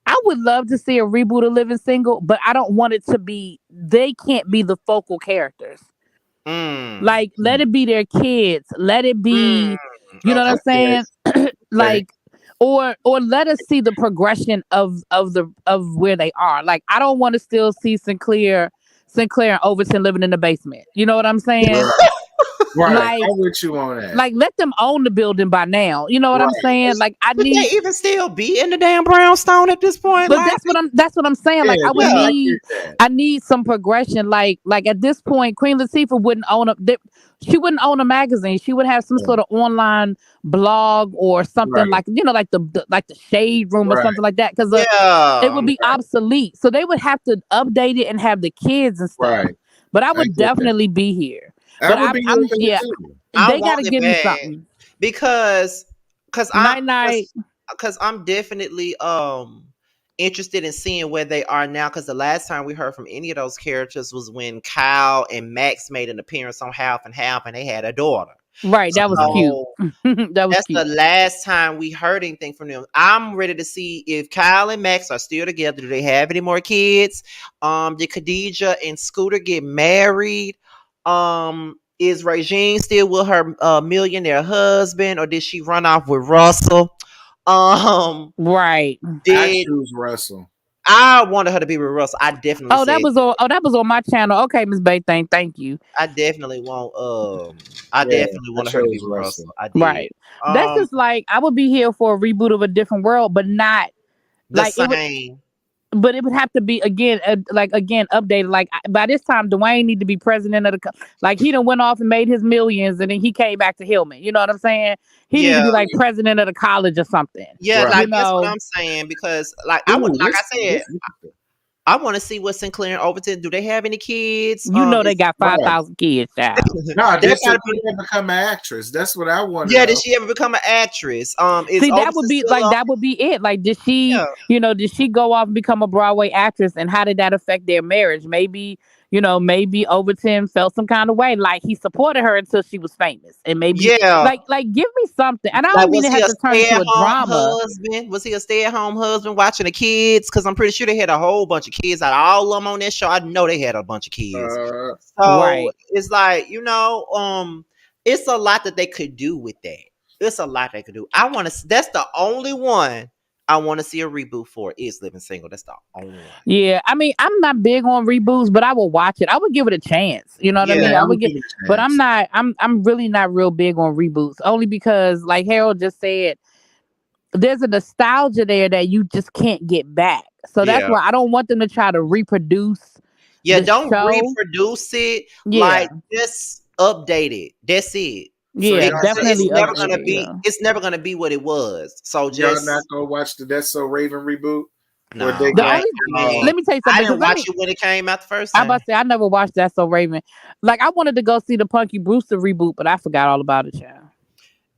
I would love to see a reboot of Living Single, but I don't want it to be. They can't be the focal characters. Mm. Like, let it be their kids. Let it Mm. be. You know what I'm Okay. saying? Okay. Like, or let us see the progression of where they are. Like, I don't want to still see Sinclair and Overton living in the basement. You know what I'm saying? Right. Like, I'm with you on that. like let them own the building by now. You know what I'm Right. saying? Like, I Would need. they even still be in the damn brownstone at this point? But Like, that's what I'm saying. Like, Yeah, I would yeah. need. get that. I need some progression. Like at this point, Queen Latifah wouldn't own she wouldn't own a magazine. She would have some Yeah. sort of online blog or something, Right. like the Shade Room or Right. something like that, because it Yeah. would be obsolete. So they would have to update it and have the kids and stuff. Right. But I I would get that. definitely be here. I But would be I'm looking yeah. too. I They got to want it give me bad something. because Night night. I'm definitely interested in seeing where they are now, because the last time we heard from any of those characters was when Kyle and Max made an appearance on Half and Half, and they had a daughter. Right, that was So cute. That was that's cute. the last time we heard anything from them. I'm ready to see if Kyle and Max are still together. Do they have any more kids? Did Khadijah and Scooter get married? Is Regine still with her millionaire husband, or did she run off with Russell? Right. I Did choose Russell. I wanted her to be with Russell? I definitely Oh, that said was on my channel. Okay, Miss Baythane, thank you. I definitely want I Yeah, definitely I wanted her to be chose with Russell. Russell. I did. Right. That's just like, I would be here for a reboot of A Different World, but not The like it would. same. But it would have to be again, updated. Like, by this time, Dwayne need to be president of like, he done went off and made his millions, and then he came back to Hillman. You know what I'm saying? He need to Yeah. be like president of the college or something. Yeah, Right. like You that's what know. I'm saying, because like I would, Ooh, like I this said, interesting. I want to see what Sinclair and Overton, do they have any kids? You know they Is got Right. 5,000 kids, child. No, there did gotta be, Sinclair become an actress? That's what I want to yeah, know. did she ever become an actress? Is See, that Overton would be still like, on? that would be it. Like, did she, Yeah. did she go off and become a Broadway actress, and how did that affect their marriage? Maybe, maybe Overton felt some kind of way, like he supported her until she was famous, and maybe Yeah. like give me something. And I Like, don't mean was it he has a to turn into a stay-at-home drama. husband? Was he a stay-at-home husband watching the kids? Because I'm pretty sure they had a whole bunch of kids. Out of all of them on that show, I know they had a bunch of kids. So Right. it's like, it's a lot that they could do with that. It's a lot they could do. I want to. That's the only one I want to see a reboot for, is Living Single. That's the only one. Yeah, I mean, I'm not big on reboots, but I will watch it. I would give it a chance. You know what I Yeah. mean? Yeah, I I would would give, give it a but I'm chance. not. I'm really not real big on reboots, only because, like Harold just said, there's a nostalgia there that you just can't get back. So that's Yeah. why I don't want them to try to reproduce Yeah, the don't show. reproduce it. Yeah, Like, just update it. That's it. So yeah, y'all definitely not update it. Yeah. It's never gonna be what it was. So y'all just not gonna watch the That's So Raven reboot? no. Or they The got only let me tell you I something. didn't 'Cause let watch me. it when it came out the first I'm time. about to say, I never watched That So Raven. Like, I wanted to go see the Punky Brewster reboot, but I forgot all about it, child.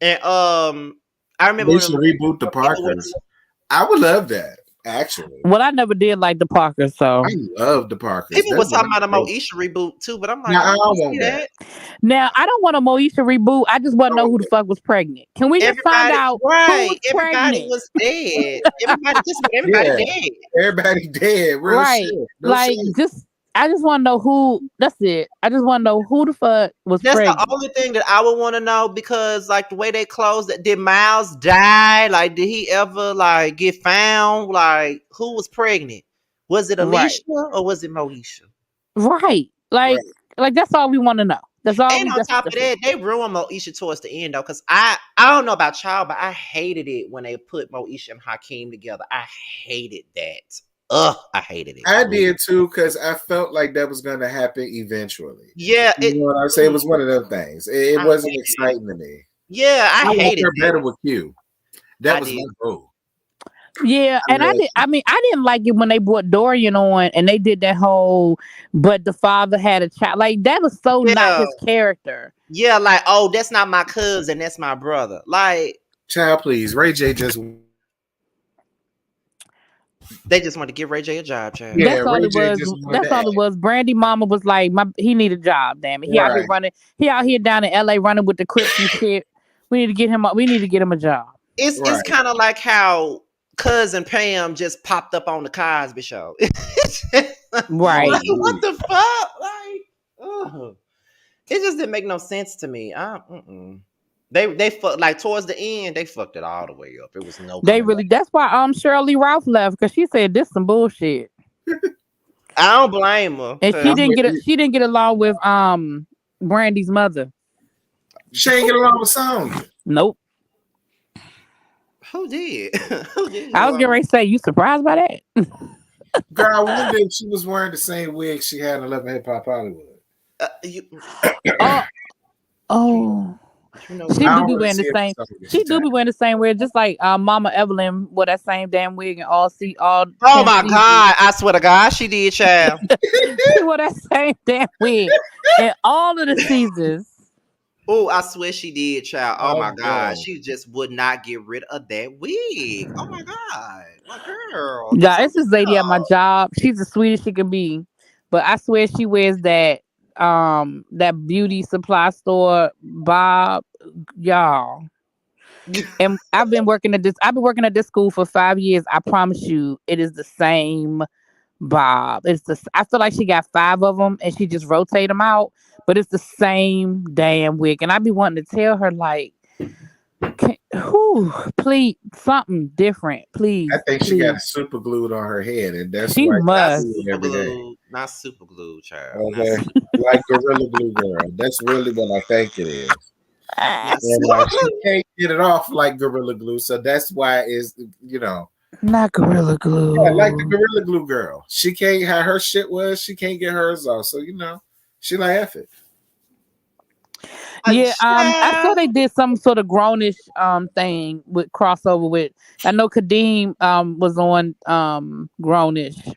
And I remember they when should reboot the Parkers. I would love that, actually. Well, I never did like the Parker, so I love the Parkers. people was That's talking about a what I Moesha reboot too, but I'm like, Nah, I I don't don't want see that. now I don't want a Moesha reboot. I just want to know who the fuck was pregnant. Can we just find Everybody, out who right? was Everybody pregnant? was dead. Everybody Yeah. dead. Everybody dead, real Right. shit. No Like, shit. I just want to know who. That's it. I just want to know who the fuck was That's pregnant. the only thing that I would want to know, because like the way they closed it, did Miles die? Like, did he ever like get found? Like, who was pregnant? Was it Alicia or was it Moesha? Right. Like that's all we want to know. That's all. And on top of that, they ruined Moesha towards the end though, because I don't know about y'all, but I hated it when they put Moesha and Hakeem together. I hated that. I hated it. I did too, because I felt like that was going to happen eventually. Yeah, you know what I'm saying? It was one of them things. It wasn't exciting to me. Yeah, I hated her better with Q. That was my goal. Yeah, and I didn't like it when they brought Dorian on and they did that whole, but the father had a child. Like, that was so not his character. Yeah, like, oh, that's not my cousin, that's my brother. Like, child, please, Ray J they just want to give Ray J a job, child. Yeah, that's all it was. That's all it was. Brandy mama was like, he need a job, damn it. He out here running. He out here down in LA running with the Crips and shit. We need to get him a job. It's kind of like how, cousin Pam just popped up on the Cosby Show. Right. Like, what the fuck? Like, ugh. It just didn't make no sense to me. They fucked, like towards the end, they fucked it all the way up. It was no. They really. That's why Shirley Ralph left, because she said this some bullshit, I don't blame her. and she didn't get along with Brandy's mother. She ain't get along with Sonya. Nope. Who did? Who did? I was getting ready to say, you surprised by that? Girl, one day she was wearing the same wig she had in Love and Hip Hop Hollywood. Oh. You know, She do be wearing the same. She do be wearing the same wig, just like Mama Evelyn wore that same damn wig and all. Oh my God! I swear to God, she did, child. She wore that same damn wig in all of the seasons. Oh, I swear she did, child. Oh my God, God. she just would not get rid of that wig. Oh my God, my girl. Yeah, it's this lady at my job. She's the sweetest she can be, but I swear she wears that beauty supply store bob, y'all. And I've been working at this school for 5 years. I promise you, it is the same bob. I feel like she got 5 of them and she just rotate them out, but it's the same damn wig. And I be wanting to tell her, like, please, something different, please. I think she please. got super glued on her head, and that's She why must. she do it every day. Not super glue, child. Okay, like Gorilla Glue girl. That's really what I think it is. And she can't get it off like Gorilla Glue, so that's why it's Not Gorilla Glue. yeah, like the Gorilla Glue girl. She can't how her shit was. She can't get hers off, so she like F it. Yeah, I saw they did some sort of grownish thing with crossover with. I know Kadeem was on grownish.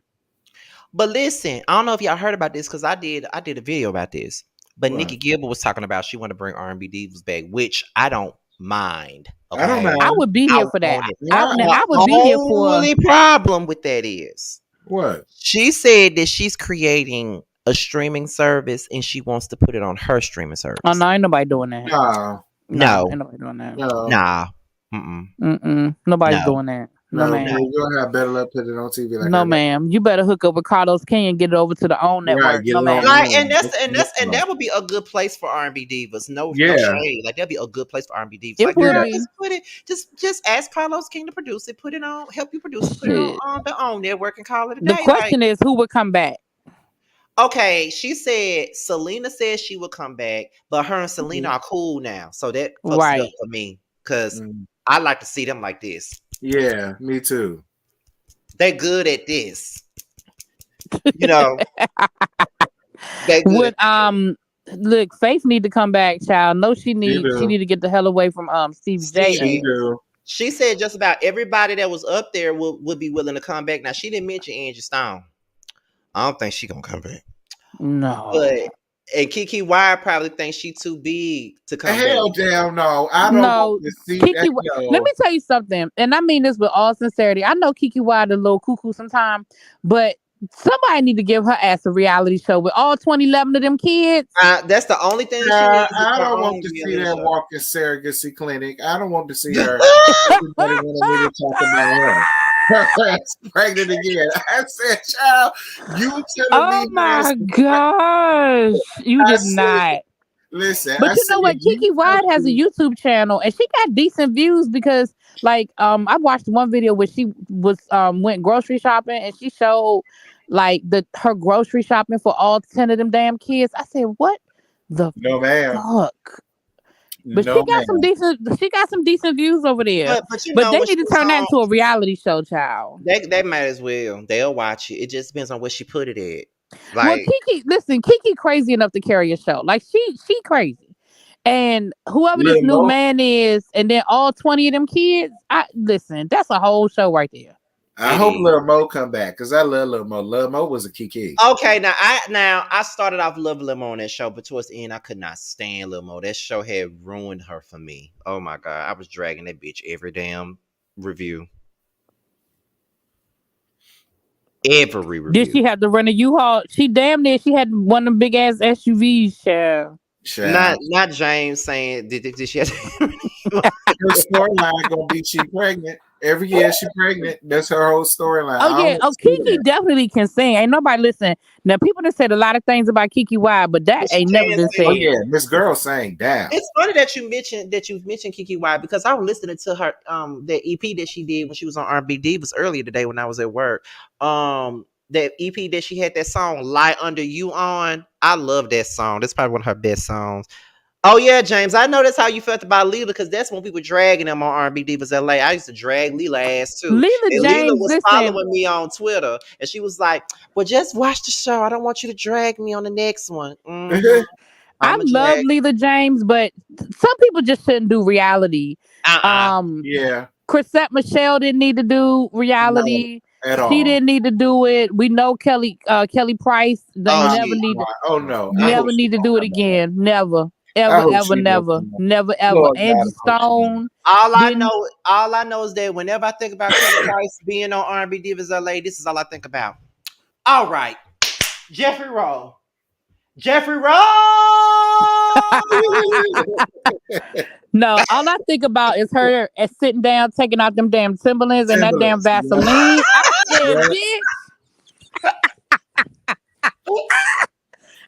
But listen, I don't know if y'all heard about this because I did a video about this. But What? Nikki Gilbert was talking about she want to bring R&B divas back, which I don't mind. Okay? I don't mind. I would be here for that. I would be here for. The only problem with that is What? she said that she's creating a streaming service and she wants to put it on her streaming service. Oh no, ain't nobody doing that. No, Ain't nobody doing that. no. Nah. Nobody's No. doing that. No, ma'am. You'll have better luck putting it on TV like No, that. ma'am. You better hook up with Carlos King and get it over to the OWN network. Right, get No, it ma'am. on. Like, and that would be a good place for R&B divas. No shade. Like that'd be a good place for R&B divas. It like, would girl, be. just put it. Just ask Carlos King to produce it. Put it on. Help you produce it. Put it on the OWN network and call it a day. The question is, who would come back? Okay, she said Selena said she would come back, but her and Selena are cool now, so that fucks it up for me because I like to see them like this. Yeah, me too. They're good at this, you know. They good. Would look, Faith need to come back, child. No, she need to get the hell away from Stevie J. She do. She said just about everybody that was up there would be willing to come back. Now she didn't mention Angie Stone. I don't think she gonna come back. No, but and Kiki Wyatt probably thinks she too big to come Hell back. damn no. I don't want to see Kiki, that. let me tell you something, and I mean this with all sincerity. I know Kiki Wyatt a little cuckoo sometimes, but somebody need to give her ass a reality show with all 2011 of them kids. That's the only thing. I don't want to see that walking surrogacy clinic. I don't want to see her. Everybody wanted me to talk about her. Pregnant again. I said, child, you telling me. Oh my gosh. You did not. Listen. But you know what? Kiki Wyatt has a YouTube channel and she got decent views because like I watched one video where she was went grocery shopping and she showed like her grocery shopping for all 10 of them damn kids. I said, what the fuck? But she got some decent views over there. But they need to turn that into a reality show, child. They might as well. They'll watch it. It just depends on where she put it at. Like, well, Kiki crazy enough to carry a show. Like she crazy. And whoever this new man is, and then all 20 of them kids, that's a whole show right there. I hope Lil Mo come back because I love Lil Mo. Lil Mo was a Kiki. Okay, now I started off loving Lil Mo on that show, but towards the end I could not stand Lil Mo. That show had ruined her for me. Oh my god, I was dragging that bitch every damn review. Every review. Did she have to run a U-Haul? She damn near she had one of them big ass SUVs, child. Not James saying did she have her storyline gonna be she pregnant. Every year she pregnant. That's her whole storyline. Oh yeah, Kiki definitely can sing. Ain't nobody listen. Now people have said a lot of things about Kiki Wild, but that ain't never been said. Oh yeah, Miss Girl sang down. It's funny that you mentioned Kiki Wild because I was listening to her that EP that she did when she was on R&B Divas earlier today when I was at work. That EP that she had that song "Lie Under You" on. I love that song. That's probably one of her best songs. Oh yeah, James. I know that's how you felt about Leela because that's when we were dragging them on R&B Divas LA. I used to drag Leela ass too. Leela was following me on Twitter, and she was like, "Well, just watch the show. I don't want you to drag me on the next one." Mm-hmm. I love Leela James, but some people just shouldn't do reality. Yeah. Chrisette Michelle didn't need to do reality. No, at all. She didn't need to do it. We know Kelly Price. They never need to. Oh no. Never need to do it again. Never. Ever, never. Lord Angie Stone. All I know is that whenever I think about Kelly Price being on R&B Divas LA, this is all I think about. All right. Jeffrey Rowe. No, all I think about is her sitting down, taking out them damn Timberlands and that damn Vaseline.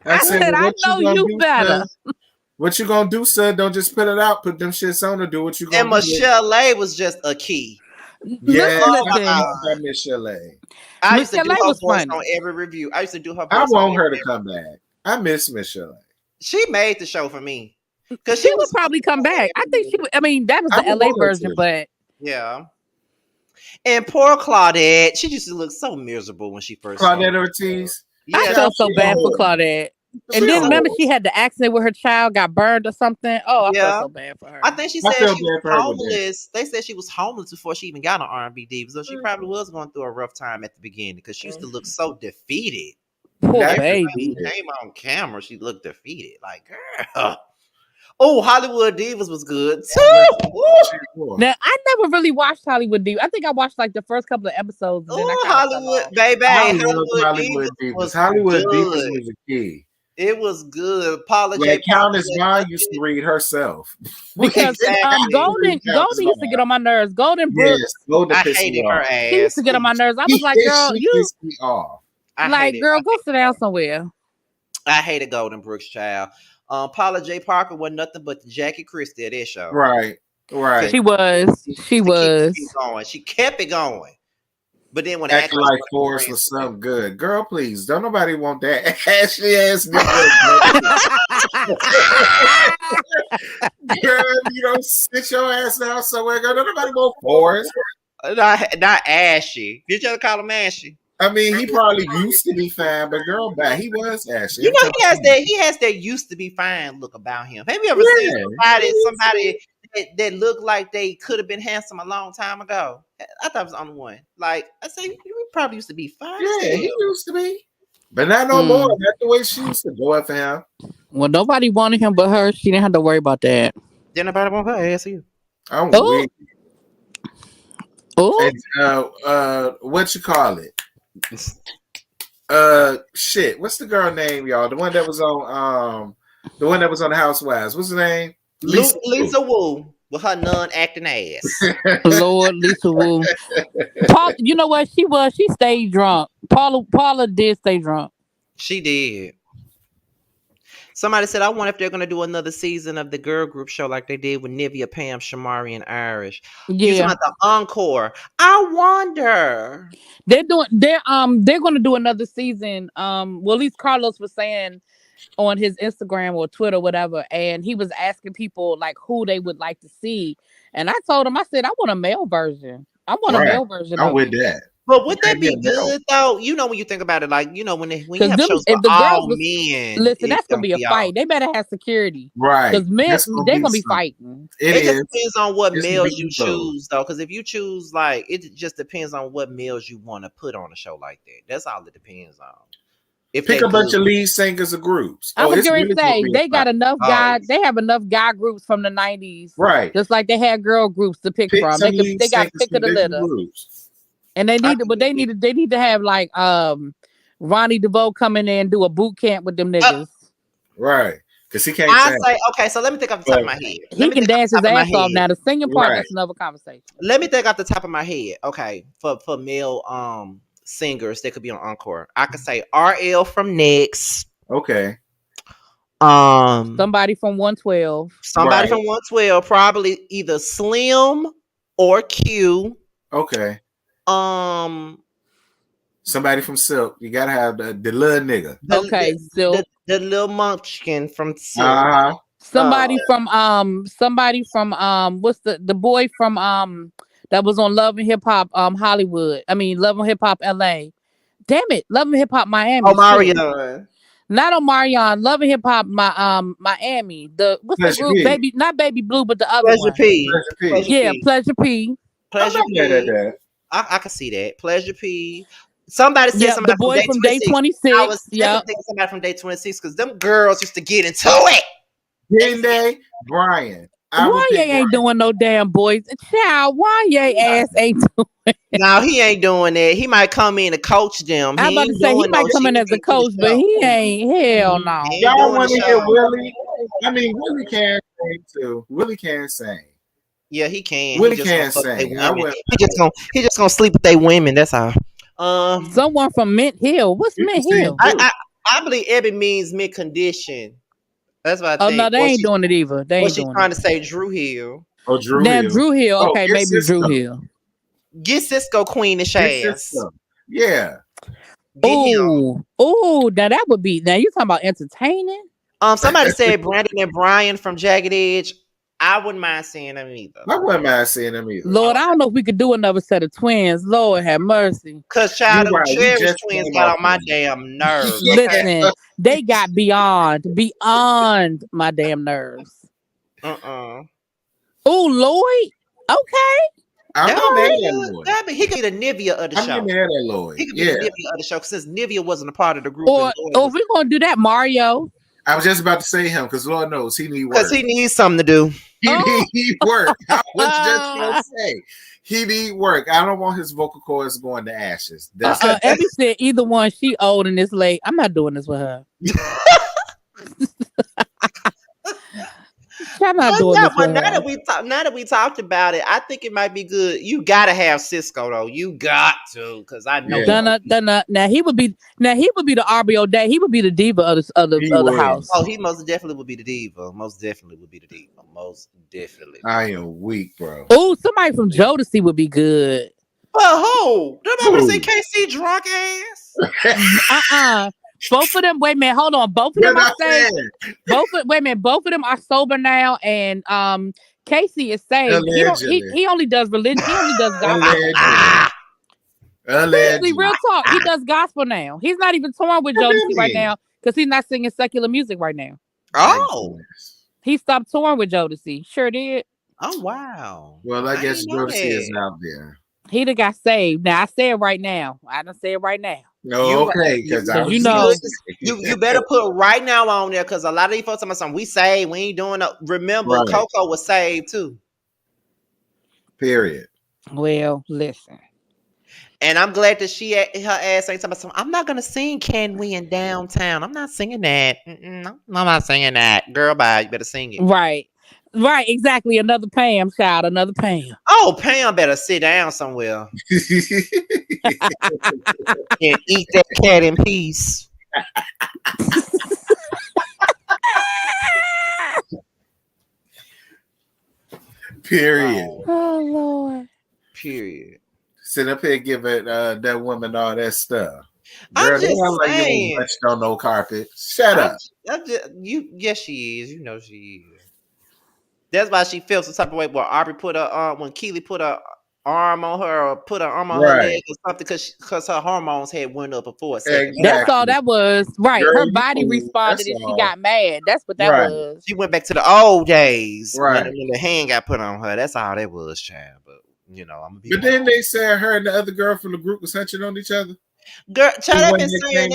I said, I know you better. What you gonna do, son? Don't just put it out. Put them shits on to do what you gonna do. And Michelle A was just a key. Yeah, Michelle A. I used to do her voice on every review. I used to do her voice. I want her to come back. I miss Michelle A. She made the show for me. Because she would probably come back. I think she would. I mean, that was the LA version, but yeah. And poor Claudette, she used to look so miserable when she first. Claudette Ortiz. Yeah, I felt so bad for Claudette. And then remember, she had the accident where her child got burned or something. Oh, I felt so bad for her. I think she said she was homeless. They said she was homeless before she even got on R&B Divas, so she probably was going through a rough time at the beginning because she used to look so defeated. Poor baby. She came on camera, she looked defeated. Like, girl. Oh, Hollywood Divas was good too. Now, I never really watched Hollywood Divas. I think I watched like the first couple of episodes. Oh, Hollywood, baby. Hollywood Divas. Hollywood Divas was a key. It was good. Paula J. Countess Vaughn used to read herself. Because Golden used to get on my nerves. Golden Brooks. Yes, Golden I hated her ass. She used to get on my nerves. I was like, girl, you like, girl, go sit down somewhere. I hated Golden Brooks, child. Paula J. Parker wasn't nothing but Jackie Christie at that show. Right. She was. She kept it going. But then when acting like Forrest was something good, girl, please don't nobody want that ashy ass nigga. Girl, you don't sit your ass down somewhere. Girl, don't nobody want Forrest. Not ashy. Did you ever call him ashy? I mean, he probably used to be fine, but girl, he was ashy. You know, he has that used to be fine look about him. Have you ever seen somebody that looked like they could have been handsome a long time ago? I thought it was the only one. Like, I say, he probably used to be fine. Yeah, he used to be. But not no more. That's the way she used to go after him. Well, nobody wanted him but her. She didn't have to worry about that. Didn't nobody want her ass you. I'm weak. Oh. What you call it? Shit. What's the girl name, y'all? The one that was on the Housewives. What's her name? Lisa Wu with her non-acting ass. Lord, Lisa Wu. You know what? She stayed drunk. Paula did stay drunk. She did. Somebody said, I wonder if they're going to do another season of the girl group show like they did with Nivea, Pam, Shamari, and Irish. Yeah. About the encore. I wonder. They're going to do another season. Well, at least Carlos was saying on his Instagram or Twitter, whatever, and he was asking people like who they would like to see. And I told him, I said, I want a male version. I want a male version. I'm with that. But would that be good though? You know, when you think about it, like, you know, when you have shows for all men. Listen, that's gonna be a fight. They better have security, right? Because men, they're gonna be fighting. It just depends on what males you choose, though. Because if you choose, like, it just depends on what males you want to put on a show like that. That's all it depends on. Pick a bunch of lead singers or groups. I was going to say they got enough guys. They have enough guy groups from the 90s, right? Just like they had girl groups to pick from. They got pick of the litter. And they need to have like Ronnie DeVoe come in there and do a boot camp with them niggas. Right. because he can't I sing. say, okay, so let me think off the top of my head. He can dance his ass off. Now the singing part, Right. that's another conversation. Let me think off the top of my head. Okay, for male singers that could be on Encore, I could say RL from Next. Okay. Somebody from 112. Somebody Right. from 112, probably either Slim or Q. Okay. Somebody from Silk. You gotta have the little nigga. So the little munchkin from Silk. Uh-huh. Somebody from what's the boy from that was on Love and Hip Hop Hollywood. I mean Love and Hip Hop LA. Damn it, Love and Hip Hop Miami. Omarion. Not Omarion. Love and Hip Hop Miami. What's Pleasure the group? P. Baby, not Baby Blue, but the other Pleasure one. P. Pleasure P. Yeah, Pleasure P. Pleasure I'm not mad at P. that. I can see that. Pleasure P. Somebody said Yeah, somebody the boy from Day 26. I was Yeah. thinking somebody from Day 26 because them girls used to get into it. Green Day, Brian. Wanye ain't doing no damn boys. Child, Wanye ass ain't doing. No, he ain't doing that. He might come in to coach them. I'm about to say he might come in as a coach, but he ain't. Hell no. Y'all want to hear Willie? I mean, Willie can sing too. Willie can sing. Yeah, he can. Willie He just can gonna fuck sing. they women. He just gonna sleep with they women. That's all. Someone from Mint Hill. What's Mint Hill? I believe Ebby means mid condition. That's what I think. Oh no, they ain't doing it either. They ain't doing trying to say Drew Hill. Oh, Drew now, Hill. Drew Hill. Okay, maybe Cisco. Drew Hill. Get Cisco Queenish ass. Yeah. Oh, now that would be. Now you talking about entertaining? Somebody said Brandon and Brian from Jagged Edge. I wouldn't mind seeing them either. I wouldn't mind seeing them either. Lord, I don't know if we could do another set of twins. Lord have mercy. Cause child, the Cherish twins got on my damn nerves. Listen, they got beyond my damn nerves. Oh, Lloyd. Okay. I'm not mad at Lloyd. He could be the Nivea of the show. I'm not mad at Lloyd. He could be the Nivea of the show since Nivea wasn't a part of the group. Or if we're gonna do that, Mario. I was just about to say him because Lord knows he needs work. Because he needs something to do. He needs work. I was just gonna say he need work. I don't want his vocal cords going to ashes. Abby said either one. She old and it's late. I'm not doing this with her. I'm not doing this with her. Now that we talked about it, I think it might be good. You gotta have Cisco though. You got to, because I know. Now he would be the RBO Day. He would be the diva of the house. Oh, he most definitely would be the diva. Most definitely. I am weak, bro. Oh, somebody from Jodeci would be good. Well, who? Nobody say KC drunk ass. Both of them. Wait a minute. Hold on. Both of them are saved. Both of them are sober now, and Casey is saved. He only does religion. He only does gospel. Seriously, real talk. He does gospel now. He's not even touring with Jodeci right now because he's not singing secular music right now. Oh, he stopped touring with Jodeci. Sure did. Oh wow. Well, I guess Jodeci is out there. He done got saved. Now I say it right now. I done say it right now. No, okay, because you know you better put right now on there because a lot of these folks talking about something we saved. We ain't doing. Remember, Coco was saved too. Period. Well, listen. And I'm glad that her ass ain't talking about something. I'm not gonna sing "Can We" in downtown. I'm not singing that. I'm not singing that. Girl, bye. You better sing it. Right, exactly. Another Pam, child. Another Pam. Oh, Pam better sit down somewhere and eat that cat in peace. Period. Oh Lord. Period. Sit up here giving that woman all that stuff. Girl, I'm just saying. You touched on no carpet. Shut up. Yes, she is. You know she is. That's why she feels some type of way. Where Aubrey put her when Keely put her arm on her or put her arm on her leg or something because her hormones had went up before. Exactly. That's all that was. Right. Girl, her body responded and she got mad. That's what that was. She went back to the old days when the hand got put on her. That's all that was, child. But you know, I'm gonna be. But then they said her and the other girl from the group was hunching on each other. Girl, child, I've been saying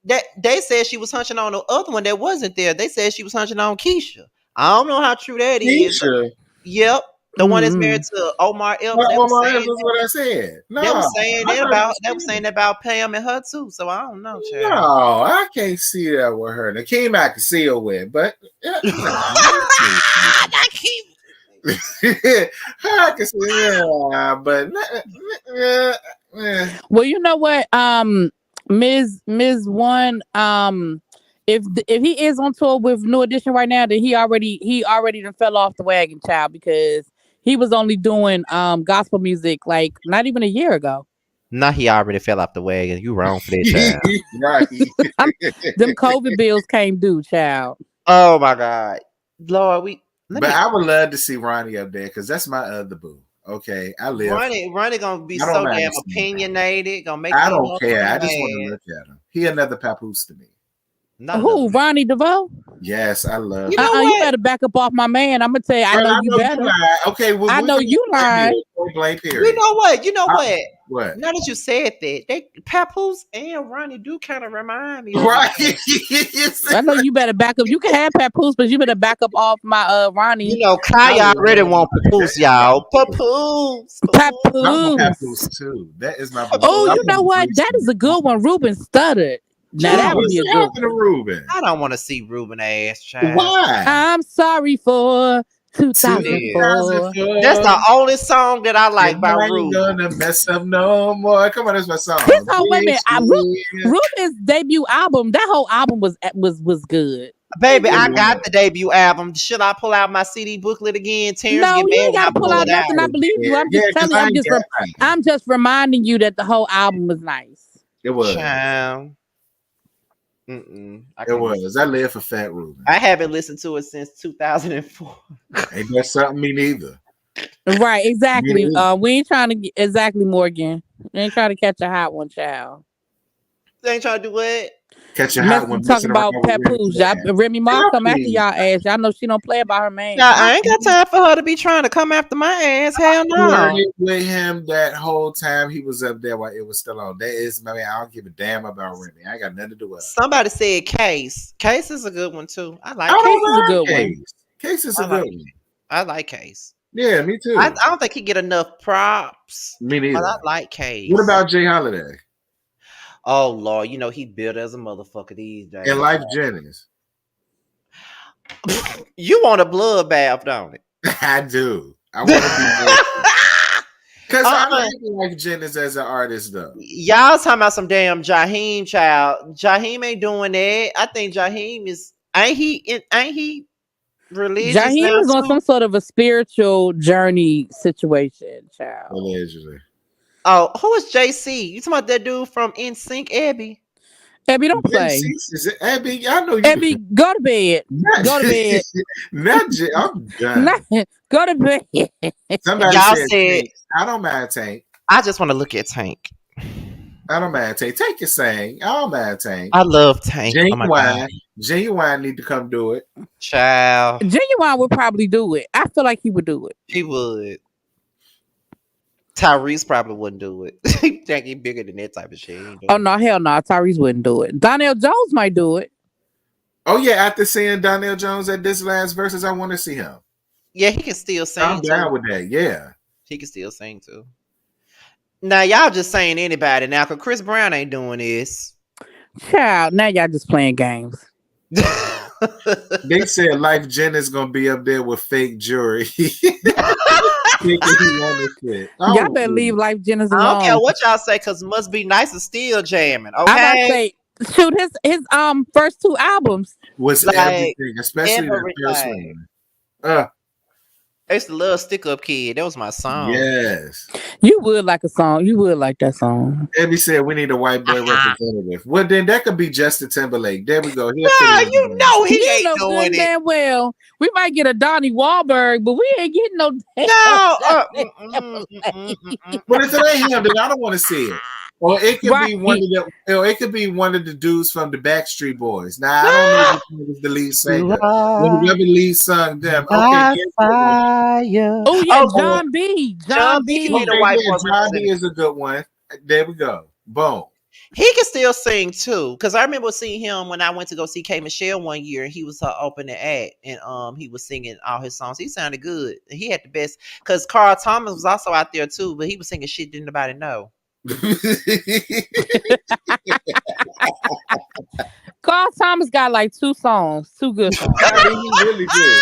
that they said she was hunching on the other one that wasn't there. They said she was hunching on Keisha. I don't know how true that is. Keisha. Yep. The one that's married to Omar Epps. They Well, was that's saying what I said. No, they was saying I that thought it about was they was saying Kim. that about Pam and her too. So I don't know, child. No, I can't see that with her. The Kim I can see her with, but I keep I can see, yeah, but Well, you know what, Ms. One, if he is on tour with New Edition right now, then he already done fell off the wagon, child, because he was only doing gospel music like not even a year ago. Nah, he already fell off the wagon. You wrong for that, child. right. Them COVID bills came due, child. Oh my God, Lord, I would love to see Ronnie up there because that's my other boo. Okay, I live. Ronnie gonna be I don't so mind damn to see him. opinionated. Gonna make I you don't care. I just mad. want to look at him. He another papoose to me. Not Who? another- Ronnie DeVoe? Yes, I love. You know You what? better back up off my man. I'm gonna tell you, I know you better. lying. Okay, well, I know you lying. Blank You period. know what? You know I- what? What? Now that you said that, they Papoose and Ronnie do kind of remind me of Right. I know you better back up. You can have Papoose, but you better back up off my Ronnie. You know, Kaya already want Papoose, y'all. Papoose. I want Papoose. papoose too. That is my. Oh, I you know want what? Bruce That is a good one. Ruben stuttered. Now that would be a good to Ruben. I don't want to see Ruben ass child. Why? I'm sorry for 2004. That's the only song that I like by I ain't Ruben. gonna mess up no more. Come on, that's my song. His whole wait a minute. Ruben's debut album, that whole album was good. Baby, I got the debut album. Should I pull out my CD booklet again? Terrence, No, get you mad ain't when I gotta pull out nothing. I believe you. I'm just telling you. I'm just reminding you that the whole album was nice. It was. Child. It was. I live for Fat Ruben. I haven't listened to it since 2004. Ain't that something? Me neither. Right, exactly. Yeah. We ain't trying to get exactly Morgan. We ain't trying to catch a hot one, child. They ain't trying to do what? Catch a hot one. Talking about Papoose. Remy Ma come after y'all ass. Y'all know she don't play about her man. Nah, I ain't got time for her to be trying to come after my ass. Hell no. Flirted with him that whole time he was up there while it was still on. That is, I mean, I don't give a damn about Remy. I ain't got nothing to do with it. Somebody said Case. Case is a good one too. I like Case Case. is a good one. Case is a good one. I like Case. Yeah, me too. I don't think he get enough props. Me neither. But I like Case. What about Jay Holiday? Oh Lord, you know he built as a motherfucker these days. And Life Jennings. You want a bloodbath, don't it? I do. I want to be because I like Life Jennings as an artist though. Y'all talking about some damn Jaheim child. Jaheim ain't doing that. I think Jaheim is ain't he religious? Jaheim is on some sort of a spiritual journey situation, child. Allegedly. Oh, who is JC? You talking about that dude from NSYNC, Abby? Abby, don't play. Is it Abby? I know you. Abby, go to bed. Go to bed. I'm done. Go to bed. Somebody Y'all said said I don't mind Tank. I just want to look at Tank. I don't mind Tank. Tank is saying I don't mind Tank. I love Tank. Genuine need to come do it. Child. Genuine would probably do it. I feel like he would do it. He would. Tyrese probably wouldn't do it. He think he bigger than that type of shit. Oh no, hell no. Tyrese wouldn't do it. Donnell Jones might do it. Oh yeah, after seeing Donnell Jones at this last verses, I want to see him. Yeah, he can still sing. I'm down with that. Yeah, he can still sing too. Now y'all just saying anybody now, cause Chris Brown ain't doing this. Child, now y'all just playing games. They said Life Jennings gonna be up there with fake jewelry. Y'all better leave Life Jennings alone. I don't care what y'all say, cause Must Be Nice is still jamming. Okay, I about to say, shoot, his first two albums was like, everything, especially the first one. I used to love Stick Up Kid. That was my song. Yes. You would like a song. You would like that song. Abby said we need a white boy representative. Well, then that could be Justin Timberlake. There we go. Nah, you know he ain't doing it. Damn well. We might get a Donnie Wahlberg, but we ain't getting no. No. But if it ain't him, then I don't want to see it. Or it could be one of the. It could be one of the dudes from the Backstreet Boys. Now I don't know if it's the lead singer. Whoever lead sung them. Okay. Oh yeah, John B. John B. Okay, John B is a good one. There we go. Boom. He can still sing too, because I remember seeing him when I went to go see K Michelle one year, and he was her opening act, and he was singing all his songs. He sounded good, and he had the best. Because Carl Thomas was also out there too, but he was singing shit didn't nobody know. Carl Thomas got like 2 songs, 2 good songs. I mean, he really did.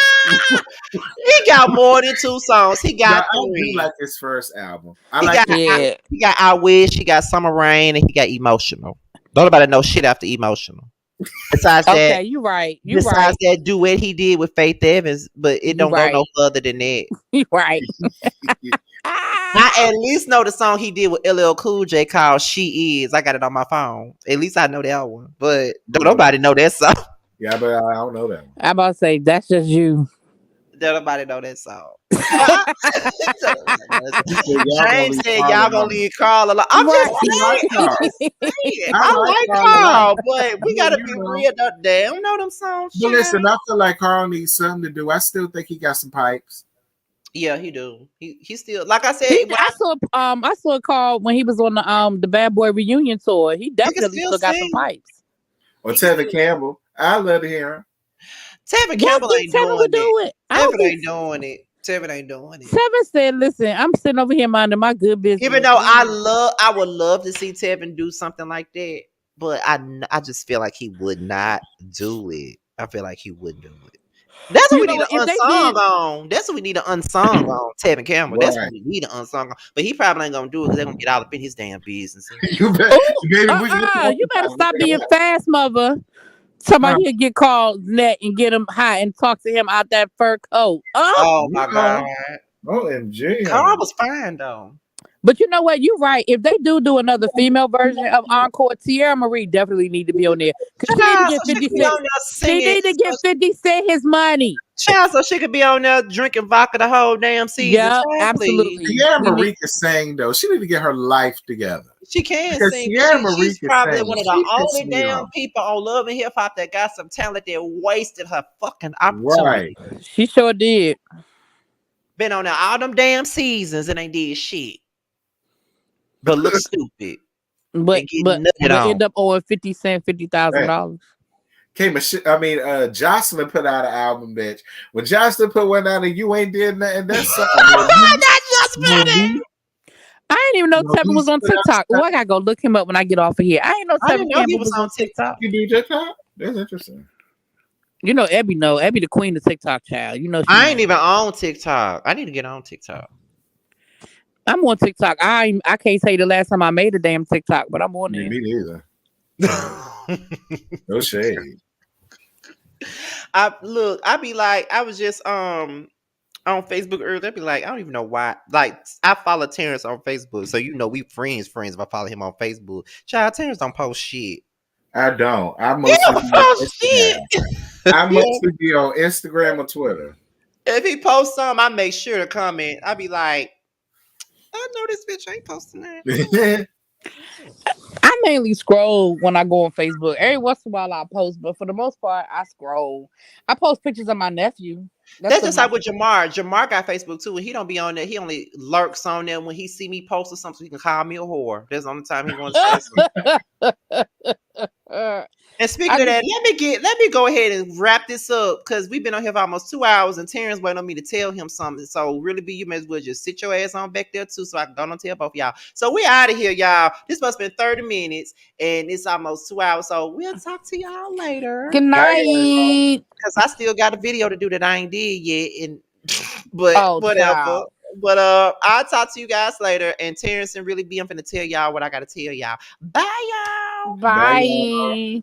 He got more than 2 songs. He got I do 3. like his first album. He got Yeah. he got I Wish, he got Summer Rain, and he got Emotional. Don't nobody know shit after Emotional. Besides Okay, that, you right. You besides right. that duet he did with Faith Evans, but it You don't go right. no further than that. You right. I at least know the song he did with LL Cool J called "She Is." I got it on my phone. At least I know that one, but don't nobody know that song. Yeah, but I don't know that one. I'm about to say that's just you. Don't nobody know that song. Y'all James gonna said leave y'all Carl gonna alone. leave Carl alone. I'm Right. just saying. I I like like Carl Carl, alone. but we Yeah, gotta you be know. real. They don't know them songs. But listen, child. I feel like Carl needs something to do. I still think he got some pipes. Yeah, he do. He still, like I said, He, when I saw Carl when he was on the Bad Boy reunion tour. He he can definitely still still got some sing. pipes. Or He can Tevin still. Campbell. I love to hear him. Tevin Yes, Campbell think ain't Tevin would doing it. do it. I don't Tevin think ain't doing it. Tevin ain't doing it. Tevin said, "Listen, I'm sitting over here minding my good business." Even though I would love to see Tevin do something like that, but I just feel like he would not do it. I feel like he wouldn't do it. That's what You we know need an what? If they unsung did, on. That's what we need an unsung on. Tevin Campbell. That's what Right. we need an unsung on. But he probably ain't gonna do it because they're gonna get all up in his damn business. You bet, oh, baby. We can you better talk stop about being it. fast, mother. Somebody he'll get called net and get him high and talk to him out that fur coat. Oh my You god. know, OMG. Carl was fine though. But you know what? You're right. If they do another female version of Encore, Tierra Marie definitely need to be on there because she need to Child, get so she 50 could be Cent. on there She singing. need to get 50 Cent his money. Child, so she could be on there drinking vodka the whole damn season. Yeah, Child, please. absolutely. Tierra We Marie need- can sing though. She need to get her life together. She can Because sing. Tierra Marie She's can probably sing. one of She the pissed only me damn off. people on Love and Hip Hop that got some talent that wasted her fucking opportunity. Right. She sure did. Been on there all them damn seasons and ain't did shit. But look stupid But and get but nutted on. end up owing 50 Cent $50,000. Jocelyn put out an album, bitch. When Jocelyn put one out and you ain't did nothing, that's something. That's just funny. I didn't even know No, Tevin was he's on put out TikTok. Oh, stuff. I gotta go look him up when I get off of here. I didn't know I didn't Tevin know he Campbell was was on on TikTok. You do TikTok? That's interesting. You know Ebby know. Ebby the queen of TikTok, child. You know she I ain't know. even on TikTok. I need to get on TikTok. I'm on TikTok. I can't tell you the last time I made a damn TikTok, but I'm on Me there. neither. No shade. I be like, I was just on Facebook earlier. I'd be like, I don't even know why. Like, I follow Terrence on Facebook, so you know we friends. If I follow him on Facebook, child, Terrence don't post shit. I don't. I He mostly don't be on post Instagram. shit. I mostly be on Instagram or Twitter. If he posts something, I make sure to comment. I be like, I know this bitch ain't posting that. I mainly scroll when I go on Facebook. Every once in a while I post, but for the most part, I scroll. I post pictures of my nephew. That's just like with Jamar. Jamar got Facebook too, and he don't be on there. He only lurks on there when he see me post or something, so he can call me a whore. That's the only time he wants to say something. And speaking of that, let me go ahead and wrap this up because we've been on here for almost 2 hours, and Terrence waiting on me to tell him something. So really, you may as well just sit your ass on back there too, so I can go and tell both y'all. So we out of here, y'all. This must have been 30 minutes, and it's almost 2 hours. So we'll talk to y'all later. Good night. Because I still got a video to do that I ain't did yet, and but whatever. Child. But I'll talk to you guys later. And Terrence and really be, I'm finna tell y'all what I gotta tell y'all. Bye, y'all. Bye.